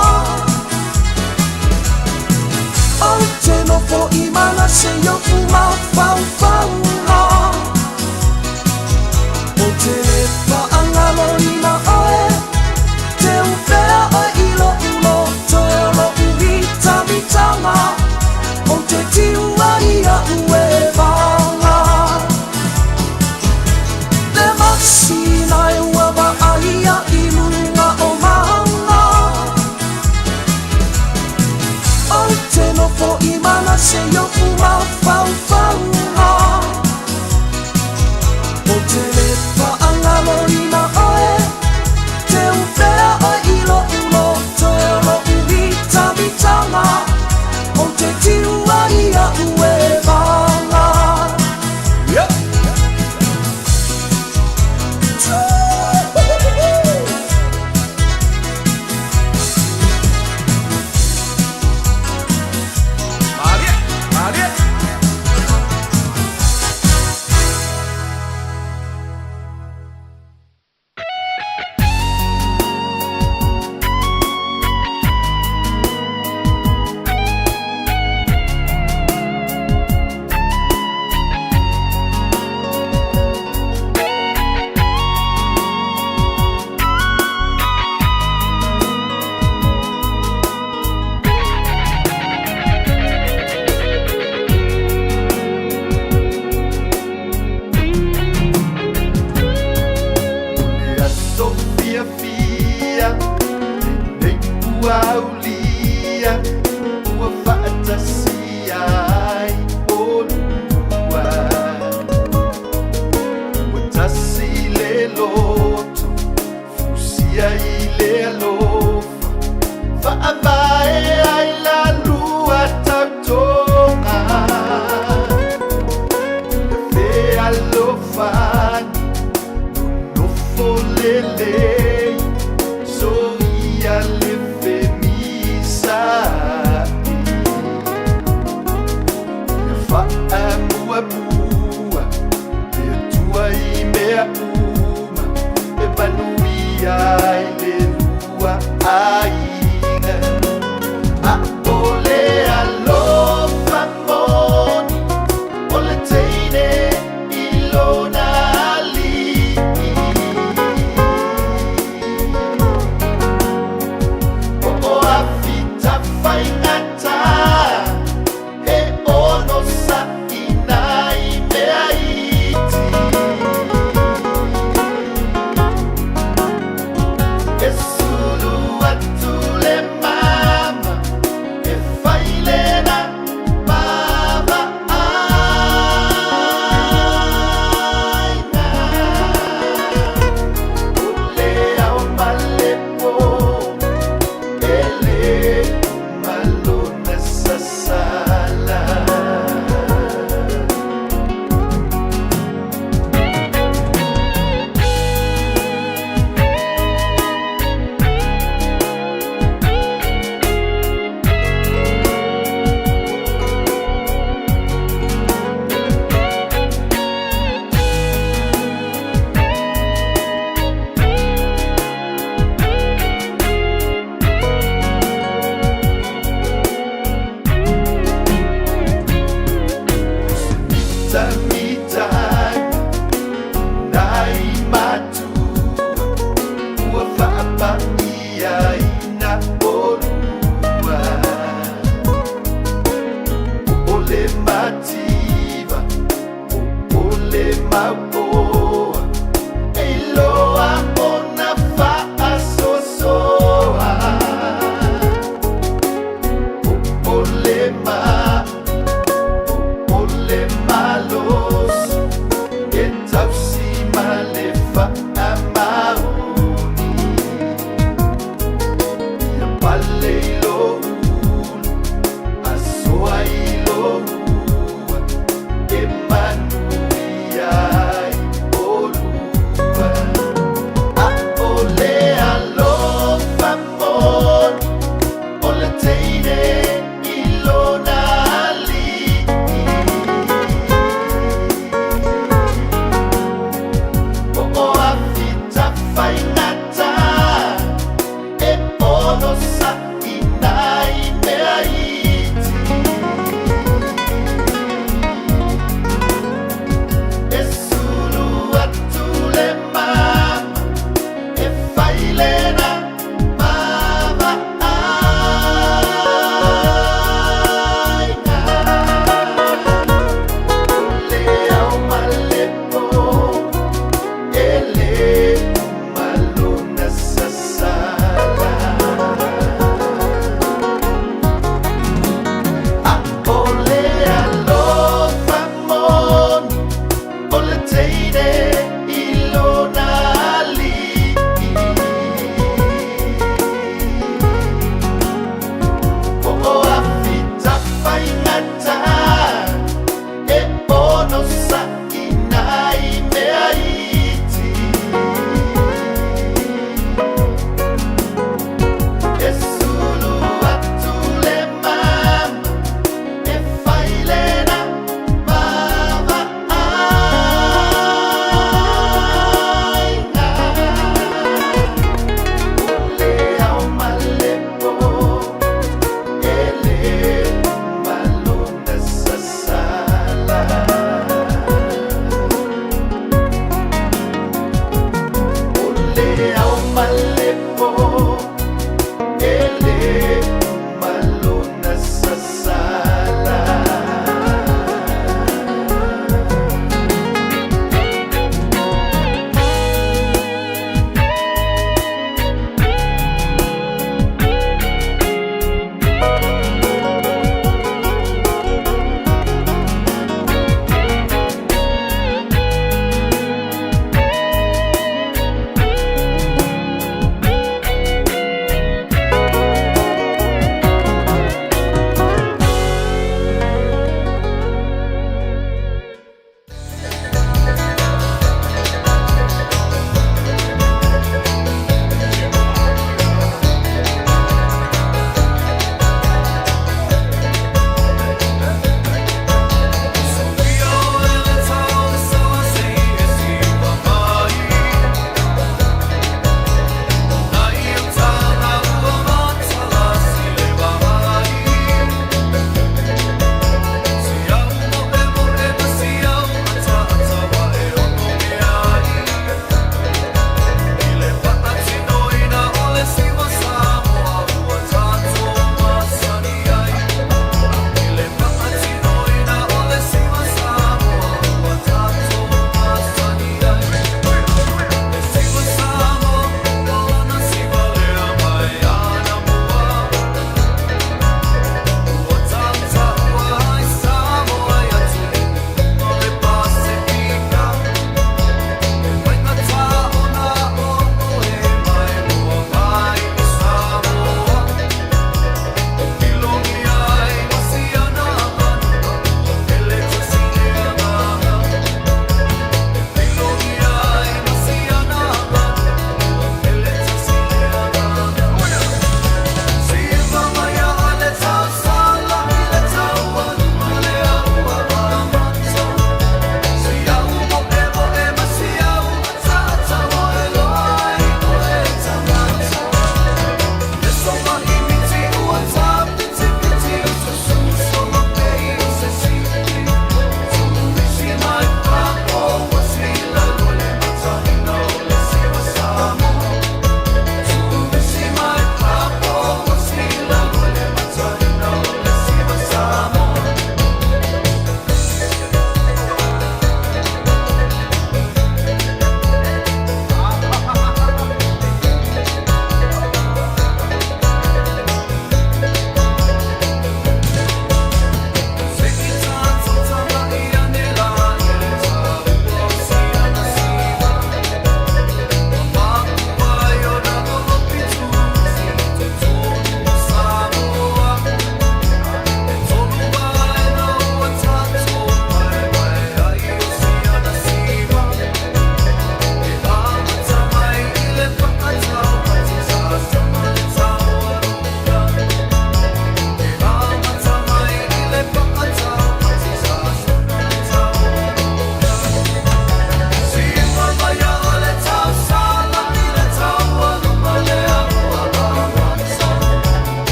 O te nofo i mana se yoku ma whauwhauna O te whaangalo ina oe Te upea o ilo ulo Toe alo umita mitanga O te tiua ia ue vanga Le masina e wawa aia i lunga o mauna O te nofo i mana se yoku ma whauwhauna O te lepa angalo ina oe Te upea o ilo ulo Toe alo umita mitanga O te tiua ia ue vanga Esulu atu malos e tausi male whaamauni ia pale i lo ulu a soa i lo ua e manui ai o lua a o le alofa mon o le teine i lona ali'i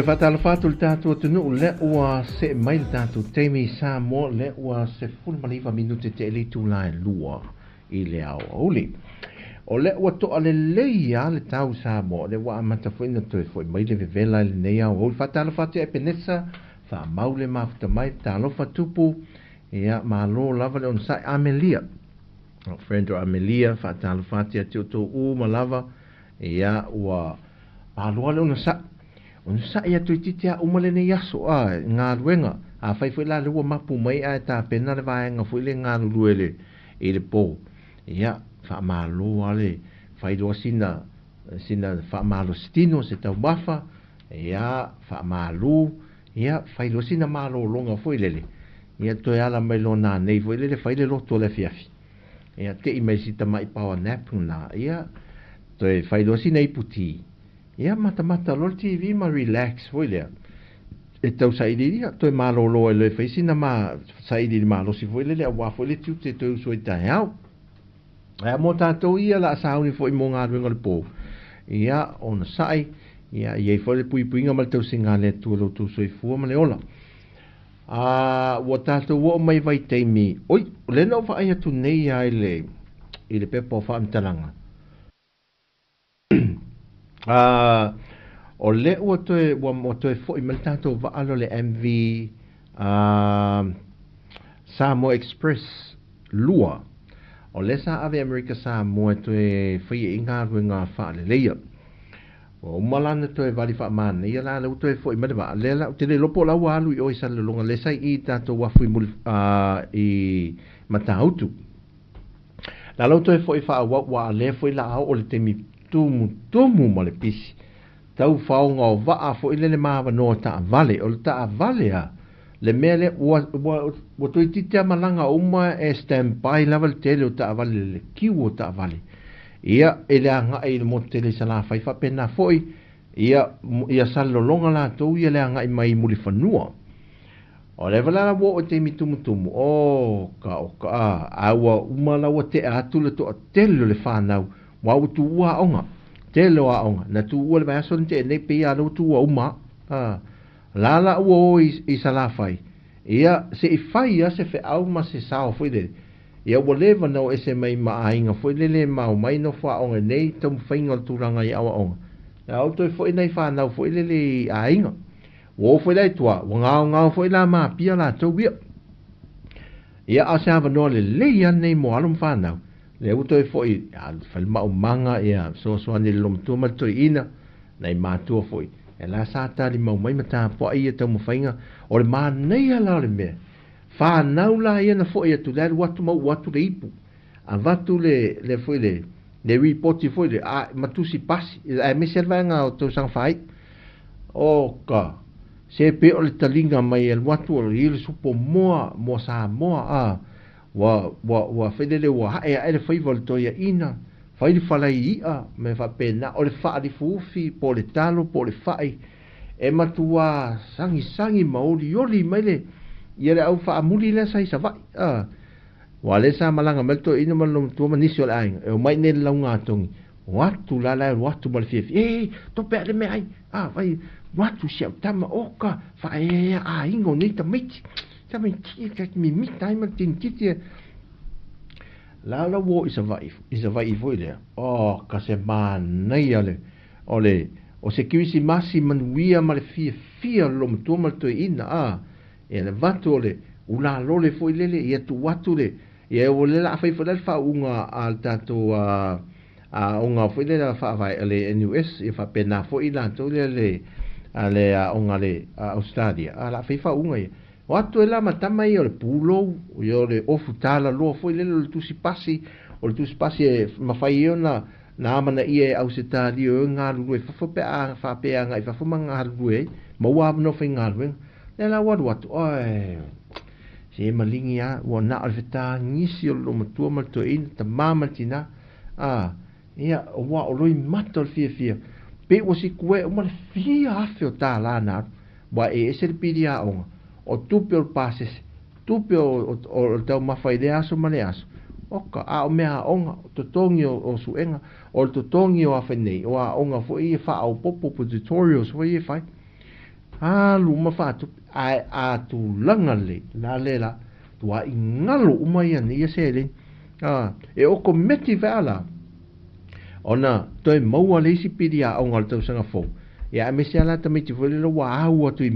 Toi fatala fatu le tātou tunu le ua se mai le tātou teimi sa mo le ua se fulmaliva minute te ele tu lai lua i le au auli. O le ua toa le leia le tau sa mo le ua amata fuina toi foi mai le vevela le nei au auli. Fatala fatu e penesa fa maule mafuta mai talo fatupu ia malo lava le onsai Amelia. Friend o Amelia fatala fatu e tioto u malava ia ua aloa le onsai. On sa ia tu titia umale ne yaso a nga ruenga a fai foi la le mapu mai a ta pena le vai nga foi le nga luele e le po ia fa malo ale fai do sina fa malo stino se ta bafa ia fa malo ia fai do sina malo longa foi lele ia to ala mai lona nei foi le fai le loto le fiafi ia te i mai sita mai power nap na ia to fai do sina iputi ia mata lo TV ma relax foi lea e tau saidiria toi malo lo le faisina ma saidi malo si foi le wa foi le tiu te tau so ita hau e mo tatou ia la sauni foi mo nga ngol po ia on sai ia ye foi le pui puinga mal tau singa le tu lo tu so fu ma le ola wa tatou wo mai vai teimi oi le no fa ia tu nei ai le pepo fa mtalanga o le ua toe foi mal tātou vaalo le MV Samoa Express lua o le sa ave America Samoa toe whaia inga ruenga wha le leia o malana toe vali wha mana ia la lau toe foi mal va le la te le lopo lau alu i oi sa le longa le sai i tātou wafui mul i matautu la lau toe foi wha wa le foi la au o le temi tumu ma le pisi tau whaonga o waa fo ile le mawa no ta vale o ta vale a le mele wa to titia malanga uma e stand by level tele o ta vale le kiwo ta vale ia ele anga i le motele sala fai fa pena foi ia sallo longa la to ia le anga i mai muli fanua o le vala wo o te tumu o ka awa uma la o te atu le to tele le fanau wa tu wa onga te lo a onga na tu wa ba son te ne pe ya lo tu wa uma la wo i sala fai ia se i fai ia se fe au ma se sa foi de ia wo leva no ese mai ma ainga foi le ma mai no fa onga nei tom fainga tu ranga ia wa onga na o to foi nei fa na foi le ainga wo foi dai tua wo nga foi la ma pia la to wi ia asa va no le ia nei mo alum fa na le uto e foi fal ma manga ia so ani lom tu ma to ina nei ma tu foi e la sa ta li mau mai mata po ia to mo fainga o le ma nei ala le me fa naula ia na foi tu le watu le ipu a vatu le foi le report foi le a ma tu si pasi e me servanga o to sang fai o ka se pe o le talinga mai el watu o il supo mo sa a wa fedele wa e fai volto ia ina fai le falai ia me fa pena o le fa di fufi po le talo po le fai e matua sangi maoli yoli mele ia le au fa muli le sai sa vai wa le sa malanga melto ina malum tu manisio le ai e mai ne launga tongi watu la watu mal fifi to pe le me ai vai watu sia tama oka fa ingo ni tamiti Sabe que me mitai ma tin kitia la wo is a vai foi le ka se man nei ale ole o se kisi masi man wia ma le fia lo to mal to ina e le vatu le ula lo le foi le ia tu watu le ia o le la fai fa unga al tato unga foi le fa vai ale NUS e fa pena foi la to le ale unga le Australia la fai fa unga watu ela matama i o le pulo o le ofutala lo foi le tusi pasi o le tusi pasi mafai o na amana i au se tali o ngā lulu e fafo pe a fa pe a ngai fafo manga lulu e ma wa no fe ngā lulu le la watu oi se malingi a wa na alfeta ngisi o lo matua malto in ta mama tina ia wa o loi matol fia pe o si kue o mal fia afe o ta la na wa e se pidia onga o tupe o pases tupe o tau mawhai de aso mane aso oka o mea onga to tongi o suenga o to tongi o awhenei o a onga fo i wha au popo tutorials fo i whai lu ma fatu ai atu langa le la le la tua ingalo umai ani ia sele e o ko meti vala ona toi maua le si pidia o ngal tau sanga fo ya me sia la tamiti fo le wa au tu i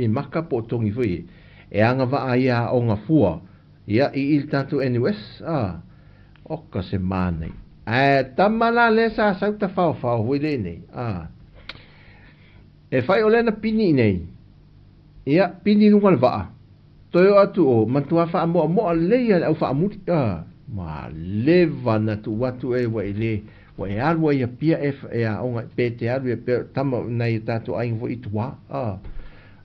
maka po tongi fo e anga va ia o nga fua ia i il tanto NUS o ka se mane tamala le sa ta fa le nei e fai o lena pini nei ia pini nungal va toi atu o mantua fa mo le ia au fa muti ma leva na tu watu e wa ile wa e alwa ia pia e a onga pete alu e pe tama nei tatu ai vo itua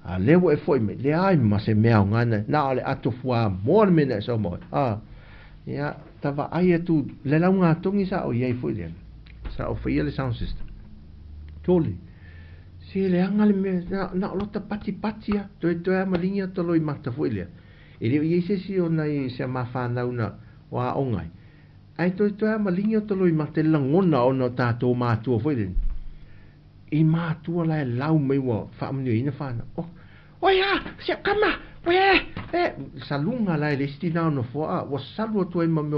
a lewo e foi me le ai ma se mea ngana na ale atu fua mo me na so mo ia tava ai tu le la nga tongi sa o ia foi le sa o foi le sound system toli si le anga le me na lo ta pati patia to ma linha to lo i makta foi le ele ia se o nai se ma fa na una wa ongai ai to ma linha to lo i makta langona ona tato ma tu foi le i ma tu la lau me wa fa mni ina fa na o ya se kama we salunga la le stina no fo wa salu to ma me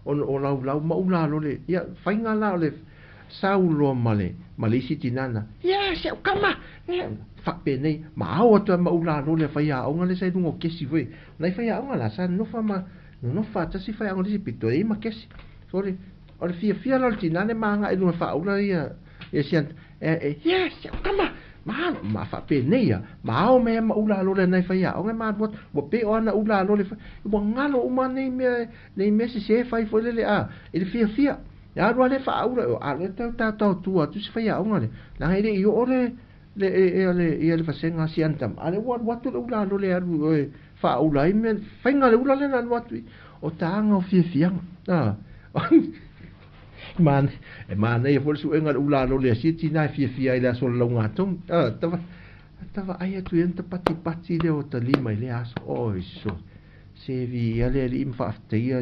o lau ma ula lo le ya fainga la le saulo male malisi tinana ya se kama fa pe nei ma o to ma ula lo le fa ya o ngale sai dungo kesi we nai fa ya o ngala sa no fa ma no fa ta si fa ya ngale si pito e ma kesi sorry o fia lo tinane ma nga e no fa ula ya sian ya se kama ma fa pe nei ya ma o me ma ula lo le nai fa ya o ma bo pe o na ula lo le fa bo ngalo o ma nei me se fa fo le e fia ya ro le fa ura o ale ta tu se fa ya o ngale la hele io ore le fa senga siantam ale watu ula lo le aru fa ula me fa ngale ula le na watu o tanga o fia man e fo su engal ula lo le siti na fia ila so lo ngatum tava ai tu enta pati le o talima ile as o so se vi ale im fa aftia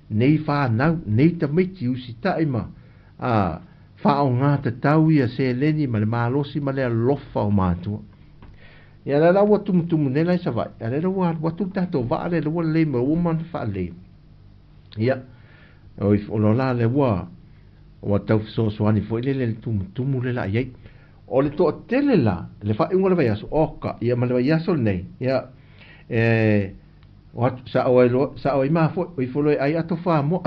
nei fa na nei ta meti usi ta ima fa o nga ta tau ia se leni ma le malosi ma le lofa o matu ia la watu ne la sa vai ale la watu ta to va ale lo le mo woman fa le ia o lo la le wa tau so ani foi le tum le la ye o le to tele la le fa un le vai aso oka ia ma le vai aso nei ia wat sa o ma fo lo ai ato fa mo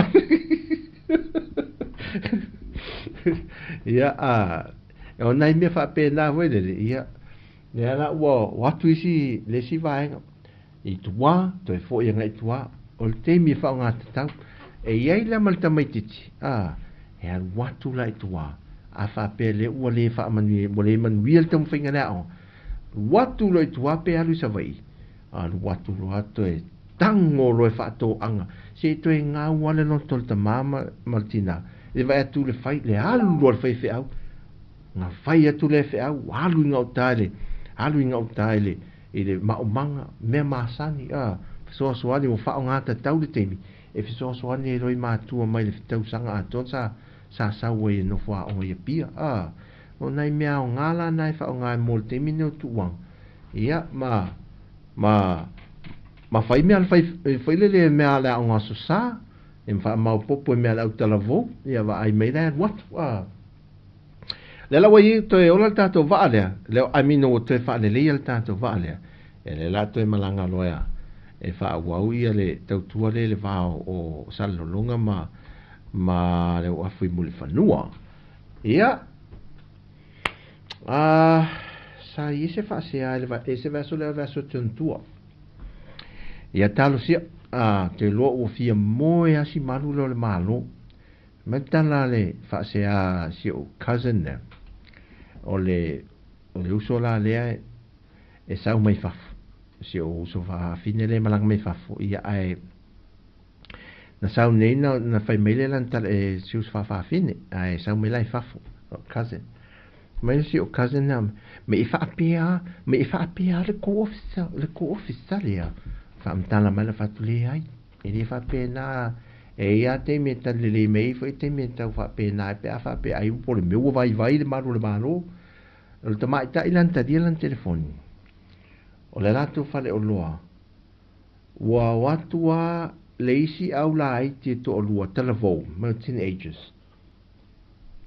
ia o nai me fa pe na we le ia la watu isi le si vai i tua to fo ia ngai tua o te mi fa nga tau e ia la mal tamai titi e al watu la tua a fa pe le o le fa mani o le man wiel tam finga na o watu lo tua pe alu sa vai al watu lo ato e tango lo fa to anga se to e nga wale no tol ta mama martina e vai tu le fai le alu lo fai fe au nga fai atu le fe au alu nga taile e le ma o manga me masani so ali o fa nga ta tau le temi e so ali lo ma tu mai le tau sanga ato sa we no fa o ye pia o nai me o ngala nai fa o nga mo le temi no tu wang ia ma fai me al fai le me ala o nga so sa e fa ma popo me ala utala vo ia va ai me le what le la wai to e ola tato vale le amino te fa le le tato vale e le la to e malanga loya e fa wau ia le tautua le va o salolonga ma le o afu mul fanua ia sa i se fa se ale va e se va so le va so tuntua ia talo sia te lo o fia mo e asi malu le malo metana le fa se si o cousin ne o le uso la lea e sau mai fafu si o uso fa fine le malang mai fafu ia ai na sau nei na fai mele lan tal e si uso fa fine ai sau mai lai fafu cousin mai si o cousin nam me i fa apia le ko ofisa lea fa mtala mala fatu le ai e le fa pena e ia te me ta le mei foi te me ta fa pe na pe fa pe ai po le meu vai le malo o te mai ta ilan ta dia lan telefoni o le lato fale o loa wa watu wa leisi au la ai te to o lua televo ma teenagers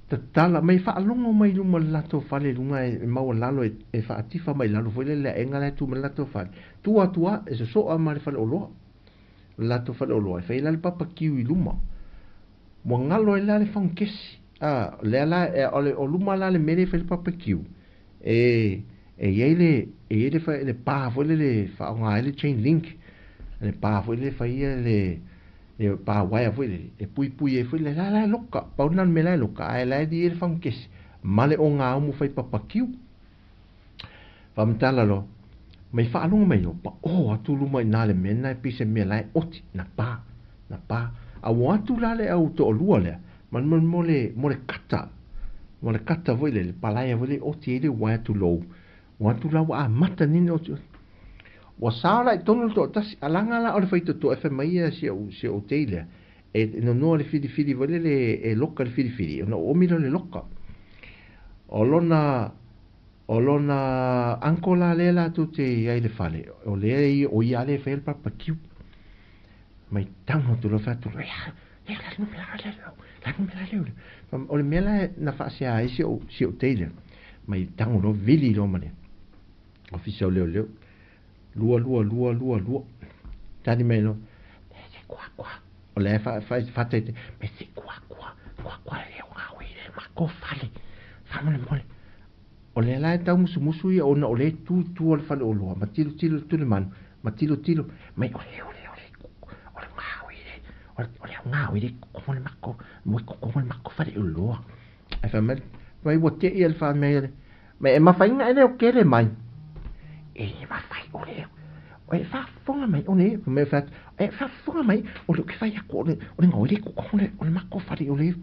ta tala mai fa longo mai luma lato fale lunga e mau lalo e fa atifa mai lalo foi le enga le tu lato fale tua e so a mari fale o loa lato fale o loa e fai la papa kiwi luma mo ngalo e la le fankesi le ala o luma la le mere fai papa kiwi e ele fa le pa foi le fa nga ele chain link le pa foi le fa le pa waya foi le pui e foi le la loka pa una me la loka ai la di ele fankesi male o nga mo fai papa kiwi fa mtala lo mai fa lunga mai lo pa o atu luma ina le mena pise me la oti na pa a watu la le au to lua le man mo le kata voi le palaya voi oti ele watu lo watu la wa mata ni no wa sala tonu to tas alanga la o feito to fa mai si o tele e no le fidi voi le e local fidi no o miro le loka olona ankola le la tu te ai le fale o le o ia le fel papa kiu mai tango tu lo fa tu ya la no me la le o le mela na fa sia ai si o tele mai tango no vili lo mane official le lua tani mai no se qua o le fa te me se qua le o awi le ma ko fale fa mo o le la ta musu ia ona o le tu o le fale o loa matilo tu le man matilo mai o le ngawi le ko le mako fale o loa e fa mai wo te ia le fa mai e ma fa inga ele o kele mai e ma fa o le fa fonga mai o ne me fa e fa fonga mai o le fa ia ko le ngawi le ko le mako fale o le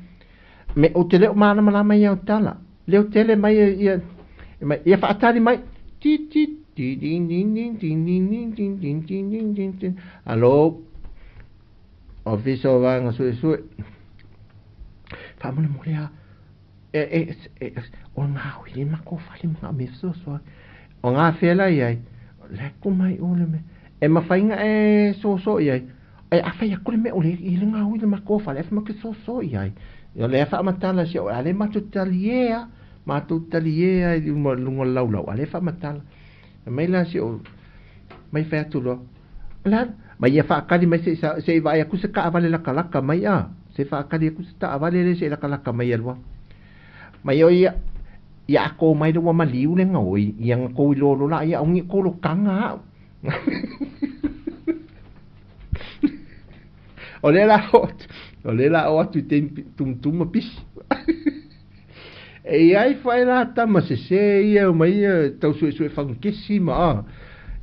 me o te le o mana mai o tala le o tele mai ia ia fa atari mai ti ding allo office va nga su fa mo le o nga wi ma ko fa ma me so o nga fela ia le ko mai o le me e ma fa inga so ia e a fa ia ko le me o le i le nga wi le ma ko fa le fa ma ke so ia yo le fa ma tala si o ale ma tu talia ma tu talia i lungo lau ale fa matala mai la si o mai fa tu lo la mai ia fa kali mai se vai aku se ka vale la kalaka mai se fa kali aku se ta vale le se la kalaka mai alwa mai o ia ko mai do ma liu le ngoi yang ko lo la ia ongi ko lo kanga ole la o tu tum pis e ai fai la tama se ia mai tau su fankesi ma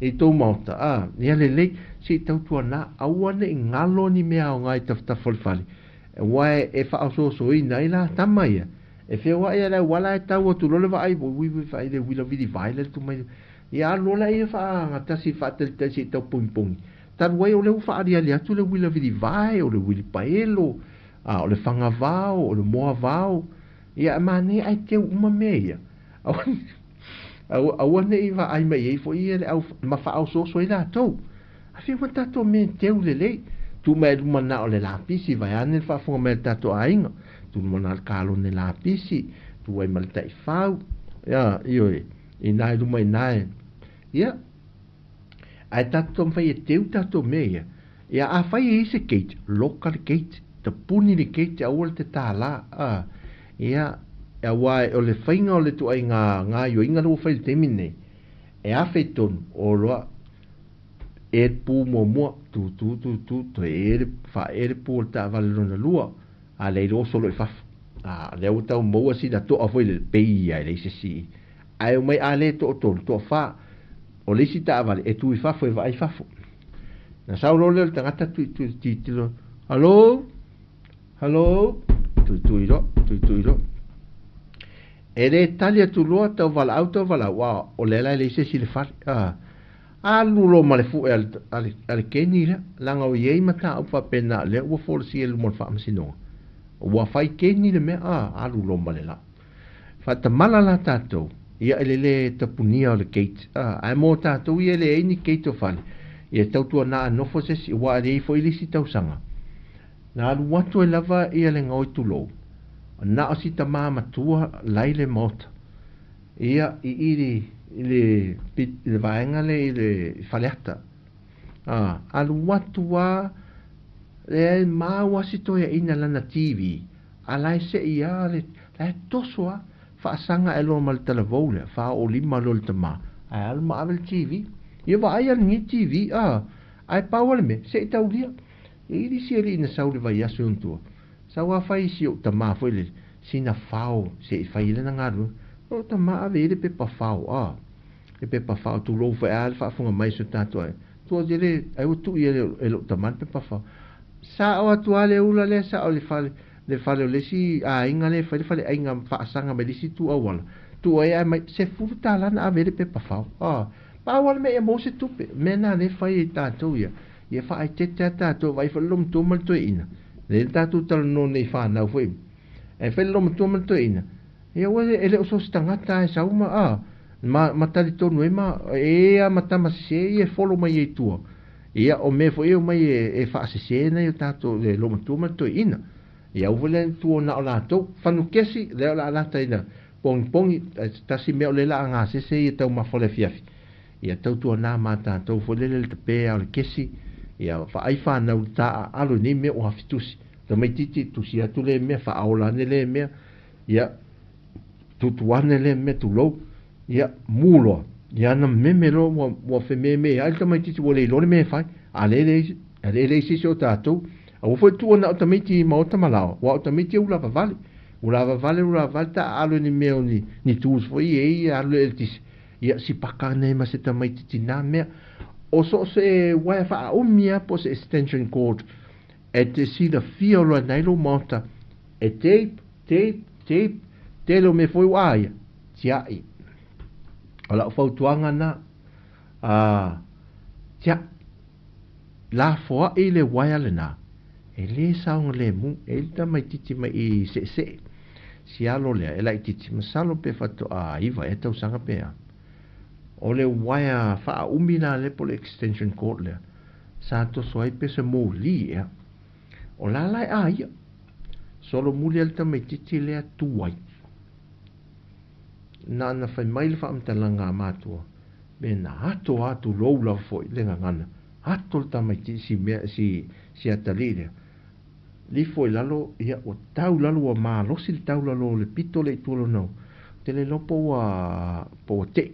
e tau mauta ia le si tau tuana awane ngalo ni mea o ngai tafta folfali wae e fa so ina ila tama ia e fe wa ia la wala tau tu lo va ai wi fai le wila vidi vai le tu mai ia lo la ia fa ngata si fa te si tau pung tan wai o le fa dia le tu le wila vidi vai o le wili paelo o le fanga vao o le moa vao ia mane ai te uma meia awane i va ai mai fo ia le au ma fa au so ila to a fi wata to me te le tu me mana o le lapisi vai ane fa fo me tato ainga tu mana kalo ne lapisi tu ai mal tai fau ia io i nai du mai nai ia ai tato fai te tato meia ia a fai ese gate local gate te puni le gate a ol te tala ia wai o le fainga o le tu ai nga yo inga lo fai temine e a feiton o roa e pu mo tu e fa e pu ta valona lua a le ro solo e fa le o ta mo si da to a foi le pei ai le si ai o mai a le to fa o le si ta vale e tu fa foi vai fa na sa ro le tangata tu titilo hello tu iro e le talia tu loa tau vala wa o le la le se si le fa lulo ma le fu al keni langa o ye mata o fa pena le o for si el mon fa amsino o fai keni le me lulo ma le la fa ta mala la tato ia le tapunia o le gate ai mo tātou ia le ini gate o fale ia tautua na anofo se si wa le fo ili si tausanga na alu watu e lava ia le ngoi tulo na o si tama matua lai le mota ia i le vaenga le faleata alu watu wa le maua si toia ina lana TV alai se ia le tosua faasanga e lo mal televole fa o lima lo le tama ai alu ma avel TV ia va ai ni TV ai paule me se taulia e di si ina saule vai asu untua sa wa fai si o tama foi le sina fao se fai le ngaru o tama ave le pe pa fao le pe pa fao tu lo fa al fa funga mai so tanto tu dele ai o tu ia e lo tama pe pa fao sa o tu ale ula le sa o le fale le si inga le fale inga fa sanga me si tu awal tu ai mai se futa la na ave le pe pa fao pa wal me e mo se tupe me na le fai tanto ia ia fa ai te tato vai fa lom tu mal to ina le tato tal no nei fa na foi e fa lom tu mal to ina ia wa ele o so stangata e sa uma ma tali to no ma e a mata ma se e follow mai e tu ia o me foi o mai e fa se na io tato le lom tu mal to ina ia o velen tu na la to fa no kesi le la ta ina pong ta si me le la nga se e tau ma fole fiafi ia tau tu na ma tato fo le te pe al kesi ia fa ai fa na ta alo ni me o afitusi to mai titi tu sia tu le me fa aula ne le me ia tu tuane le me tu lo ia mulo ia na me lo mo fe me ai to mai titi wole lo me fa ale si so tato o fo tu na to mai ti ma ta malao wa to mai ti ula vale ta alo ni me ni tu fo ia alo el tis ia si pakane ma se ta mai titi na me o so se wifi o mia po se extension cord e te si la fiolo nei lo monta e te lo me foi waia tiai ala fo tuanga na tia la fo ile wire na e le saung le mu e ta mai titi mai se si alo le e la titi ma salo pe fatto iva e tau sanga pe o le wire fa umina le po le extension cord le sa to soi pe se mo li o la ia solo muli al tamai titi le tuai na fai mai le fa amtalanga matua be na atu lo la foi le ngana atu tamai titi si atalile li foi lalo ia o tau lalo o ma lo sil tau lalo le pito le tulo no te le lopo wa po te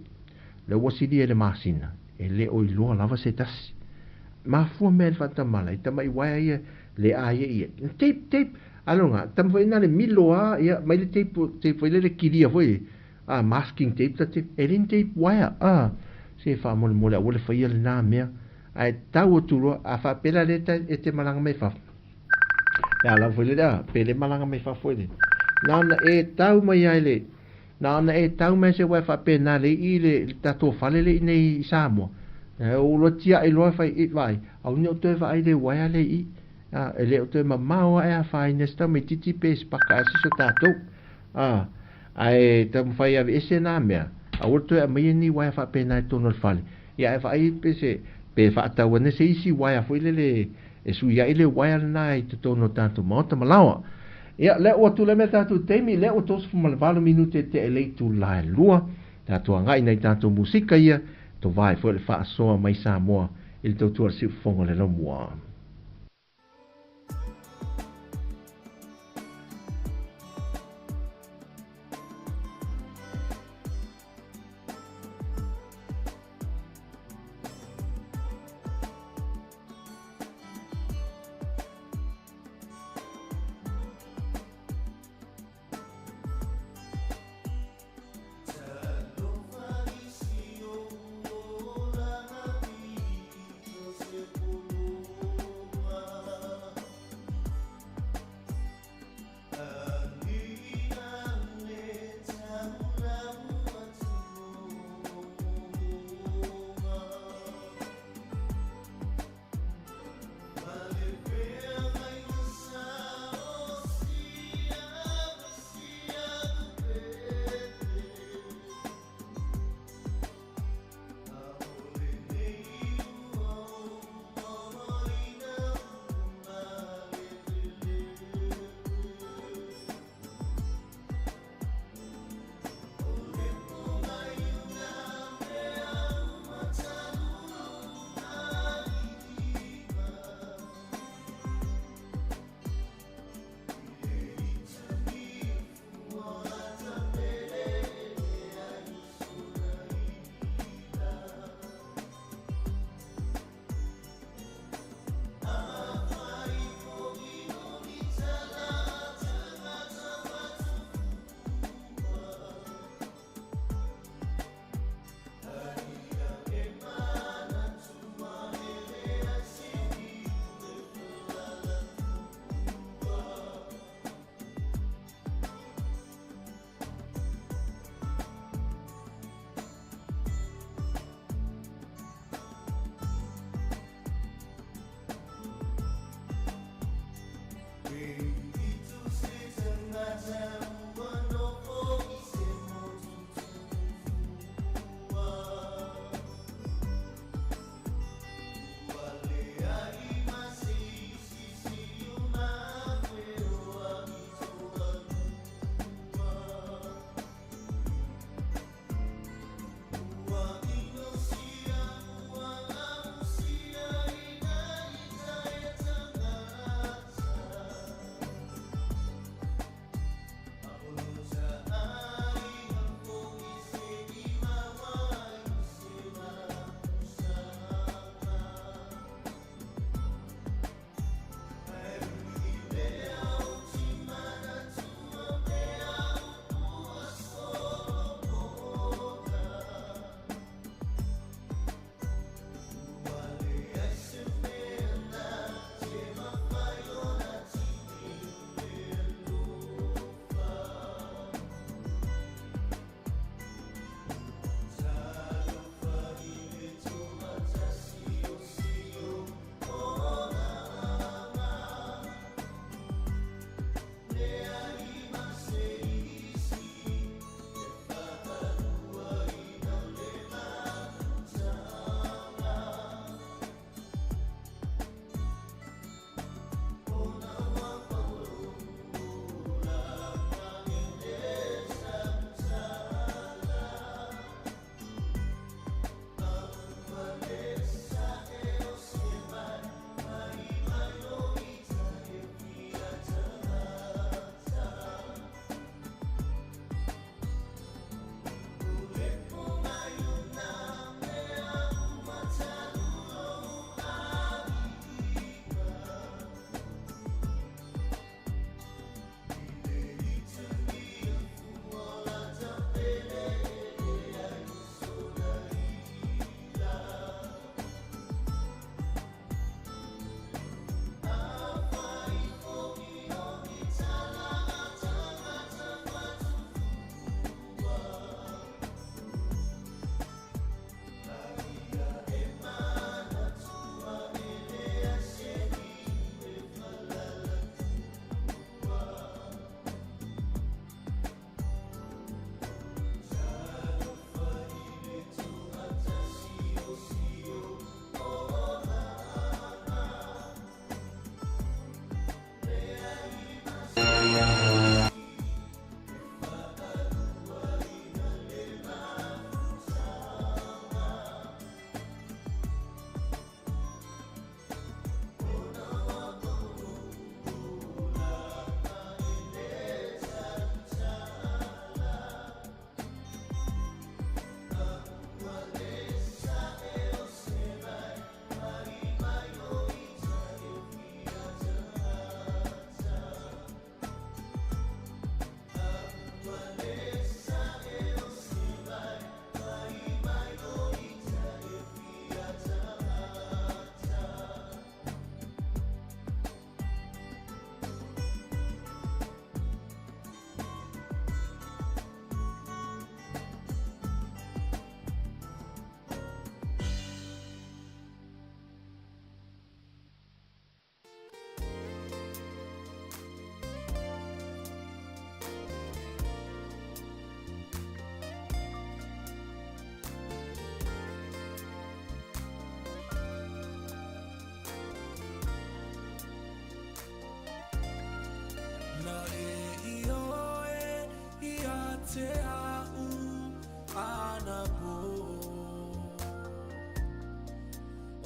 le wasidi le masina e le o ilo lava se tas ma fu me fa tamala ita mai wai le ai tape alonga tam foi na le miloa ia mai le tape foi le kiria foi masking tape elin tape wire se fa mo le wole foi le na me ai tau tulo a fa pela le te malanga me fa ya la foi le da pele malanga me fa foi na e tau mai ai le na e tau me se wa fa pena le ile tato fale le nei samo o lo tia e lo fa i vai au no te vai le wa le i ele o te mamao e fa nesta me titi pes pa ka si so tato ai tam fai ave ese na me a o te me ni wa fa pena to no fale ya e fa i pese pe fa ta wona se si wa foi le e su ya ile wa na to no tanto mo ta malawa ia le o tu le me tatu temi le o tos fu malvalo minute te ele tu la lua tatu ngai nei tatu musika ia to vai fo le fa so mai sa mo il to tu si fongo le lo mo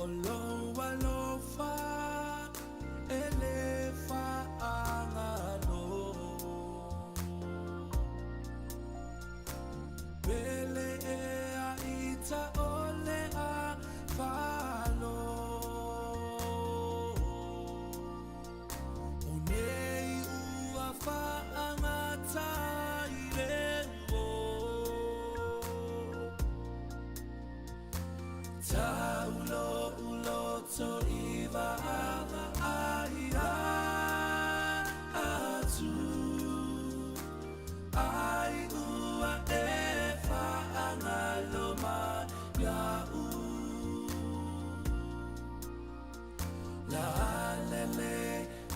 O loa lofa ele whaangalo Pele a ita ole a whalo O nei ua whaangata I rengo Taulo uloto iwa ava aia atu Ai ua e whaangalo maiau La lele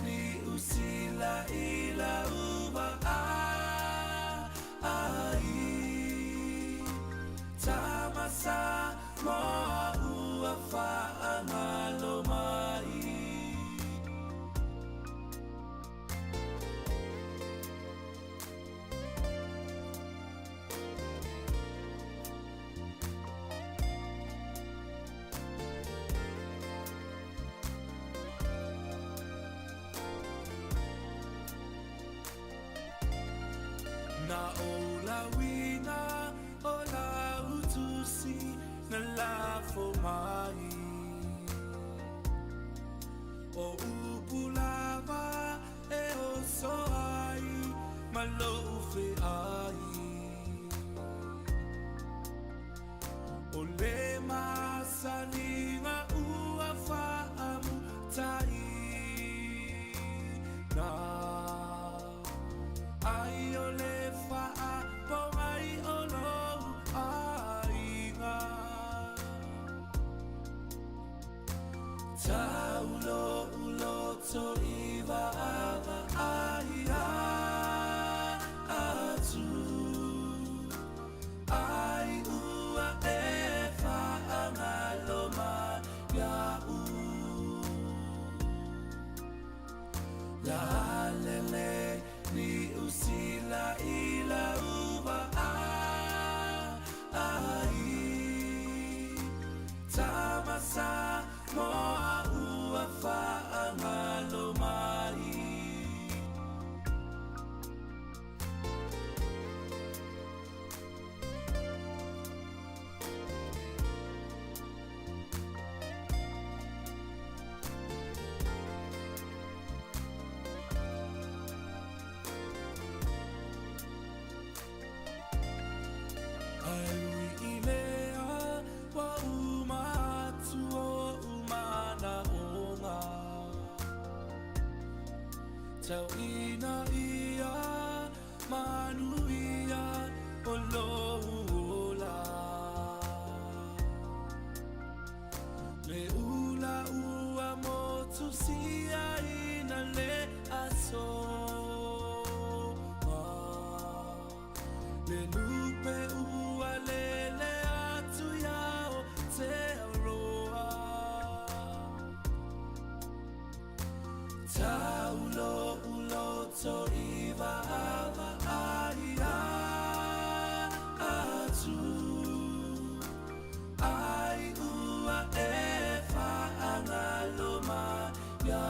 ni usila ila ua ai Tamasa moa ua whaangalo mai Na ola wina ola utusi na lafo mai O upulava e o soai malofe ai O le masaninga ua whaamu tai Na ai o le whaa pongai o lou ainga Taulo uloto iwa ava aia atu Ai ua e whaangalo maiau La lele ni usila ila ua ai Tamasa moa ua whaangalo mai Tau ina ia manuia o loula Le ula ua motu sia ina le aso Le lupe ua lele atu iao te aroa Taulo uloto iwa ava aia atu Ai ua e whaangalo maiau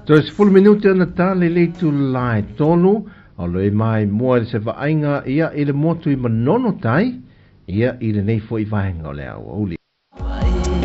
So 10 minuti ana tale le tu lai tonu o le mai mua le se vainga ia i le motu i manono tai ia i le nei fo i vaenga o le au oli. Fai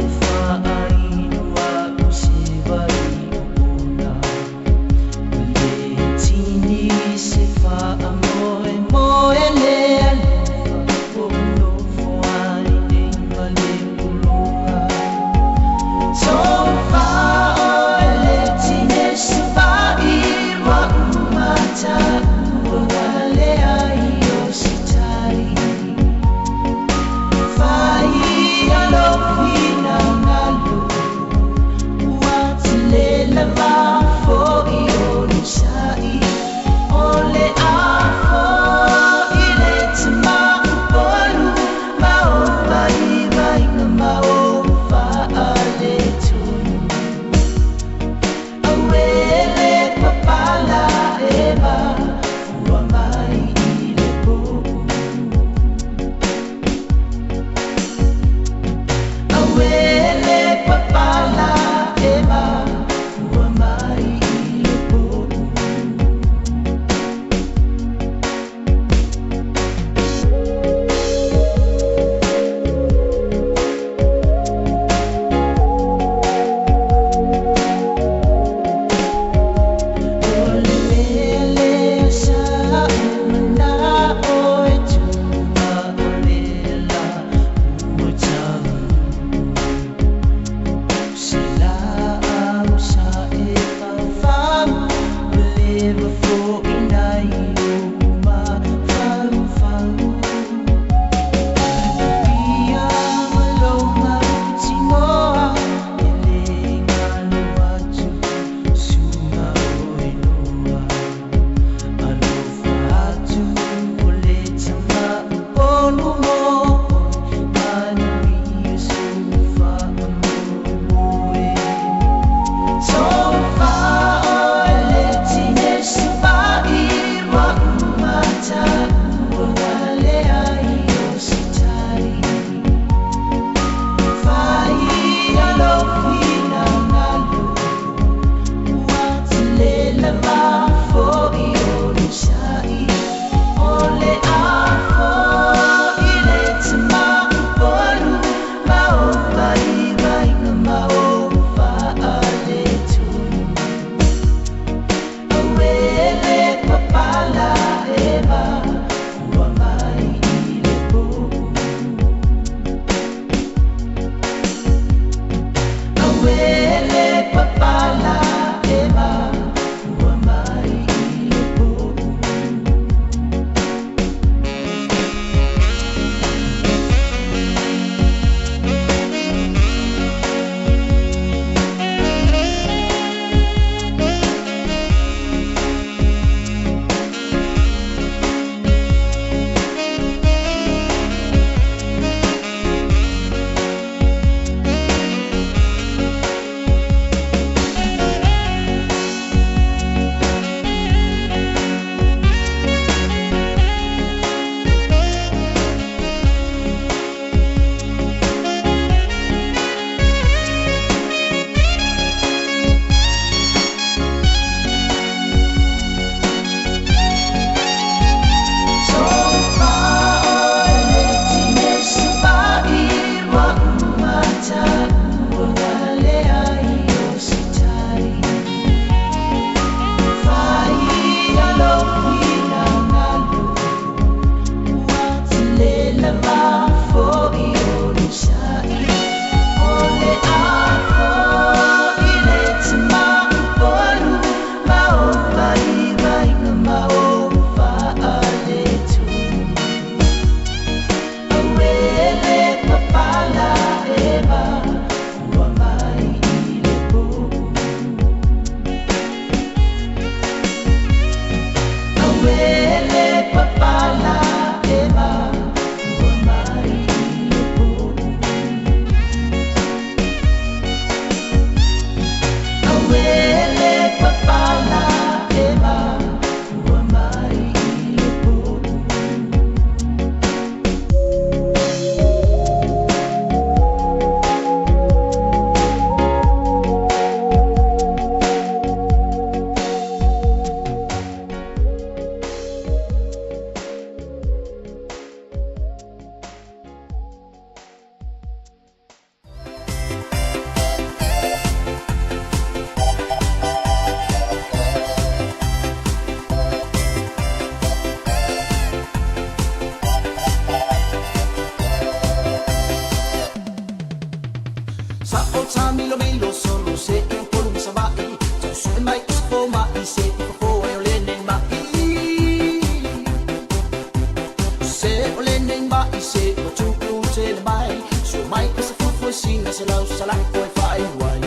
se o tuku te le mai so mai ka se fufu singa se lau sa lai koe whae wai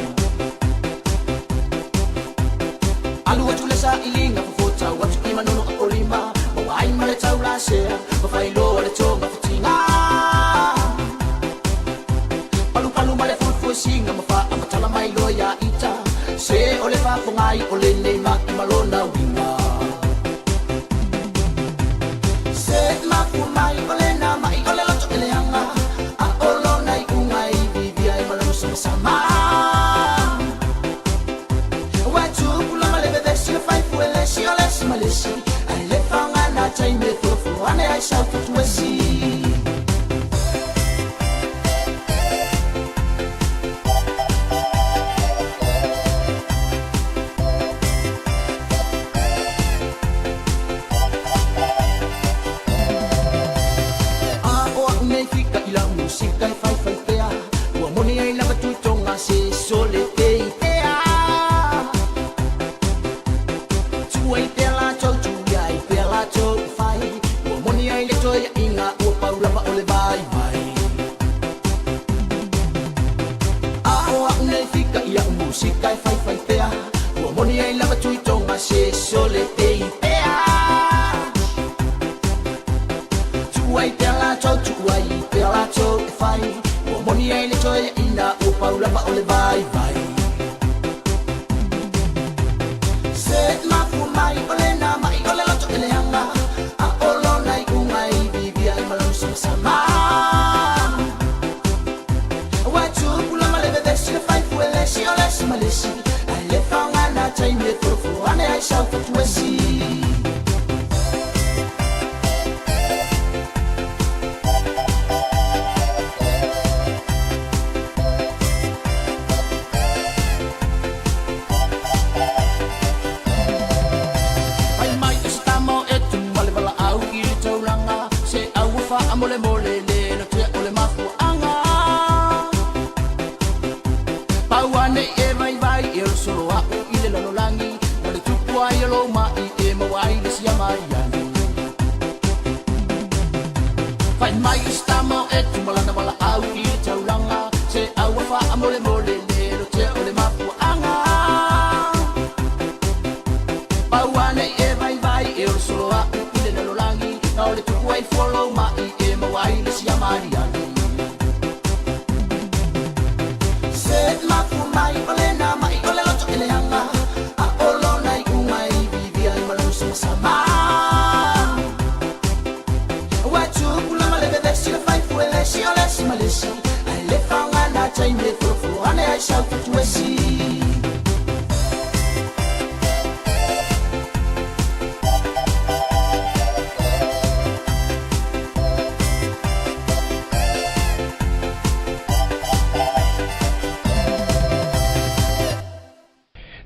alu atu le sa ilinga fufota watu i manono a kolima o ai male tau la sea o whai loa le tonga fitinga palu palu male fufu singa ma wha amatala mai loa ya ita se o le whapongai o le nei ma i malona winga se ma fu mai o le na mai o le loto ele anga a olo nai ungai vivi ai malano sama sama wa tu kula male bebe si fai fu ele si o le si male si ai le fanga na tai me fu fu ane ai sa fu tu esi Sika e fai fai pea Ua moni ai lava tui tonga se sole te i pea Tua i pea la tau tuia i pea la tau fai Ua moni ai le toia inga ua pau lava o le vai vai A oa unei fika ia umu sika e fai fai pea Ua moni ai lava tui tonga se sole te i pea Tua i pea la tau tua i pea la tau fai Ua moni ai le toia ina ua pau lava o le vai vai Se mafu mai o le na mai o le loto ele anga A olo nai ungai vivi ai malanu sama sama Wa tu pula male bebe si le fai fu ele si o le si male si Ai le whanga na tai me furufu ane ai sau fatu esi Mole mole le no te ole mafu anga Pauane e vai vai e solo a u ile lo langi Mole tupu ai lo mai e mawai le sia mai yani Fai mai stamo e tu malana wala au i taulanga Se au fa mole mole le no te ole mafu anga Pauane e vai vai e solo a u ile lo langi Mole tupu ai follow mai Wai le sia mariani Se mafu mai ole na mai ole loto ele anga A olo nai ungai vivi ai malanu sama sama Wa tu kula male bebe si le fai fu ele si ole si male si Ai le fanga na tai me furufu ane ai sau fatu esi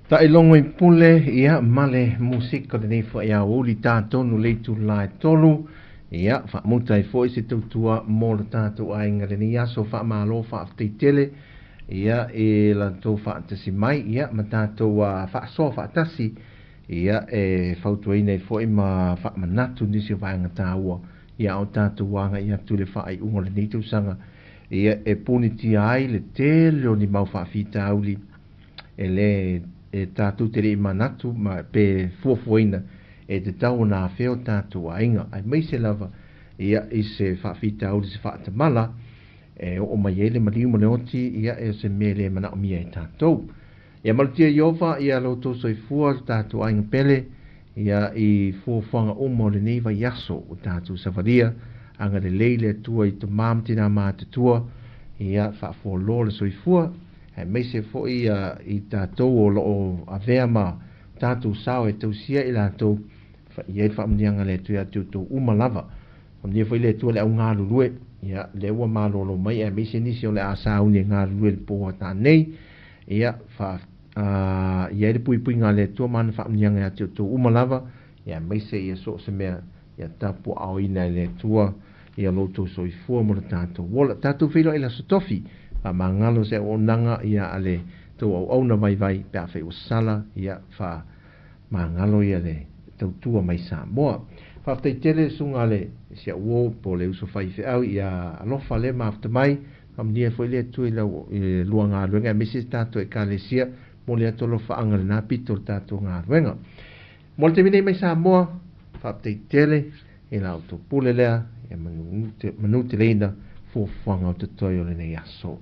Ta ilongo I pule ia male musika de nei fo ia uli tātou no leitu lai tolu ia fa muta I fo se tutua mo le tātou ainga le ni aso fa malo fa tele ia e la to fa tasi mai ia ma tātou fa so fa tasi ia e fautuina I fo ma fa manatu ni se va nga taua ia o tātou wanga ia tu le fa ai ungo le nei tu sanga ia e puniti ai le tele o ni mau fa fita uli ele e tātou te rei manatu ma pe fuafuaina e te tau nā wheo tātou ainga ai mai se lava ia I se whawhita au se whaatamala e o mai ele mariu mo leoti ia e se mele mana o mia I tātou ia malutia Iova ia lautou soifua tātou ainga pele ia I fuafuanga o mo le neiva yaso o tātou savaria anga le leile tua I te mamtina mā te tua ia whaafualo le soifua e mai se foi I tātou o lo avea ma tātou sao e tausia I lātou I e whaamnianga le tuia tūtou umalava Whamnia foi le tua le au ngā lulue Ia le ua mālolo mai e mai se nisi o le asa au ni ngā lulue le poha tā nei Ia ia le pui pui ngā le tua mana whaamnianga e tūtou umalava Ia mai se ia so se mea Ia tapu au ina le tua Ia loto soifua mo le tātou Wola tātou whilo I la sotofi a mangalo se o nanga ia ale to au na vai vai pe a fe usala ia fa mangalo ia le tautua mai Samoa. Whaftaitele sunga le sia uo po le uso whaife au ia alofa le maafta mai amnia foi le tui le lua ngā ruenga Mrs. Tato e Kalesia mo le atolo whaanga le nā pito tato ngā ruenga. Mo le te minei mai Samoa whaftaitele e la auto pule lea e manu te leina fuafuanga o te toi o le nei aso.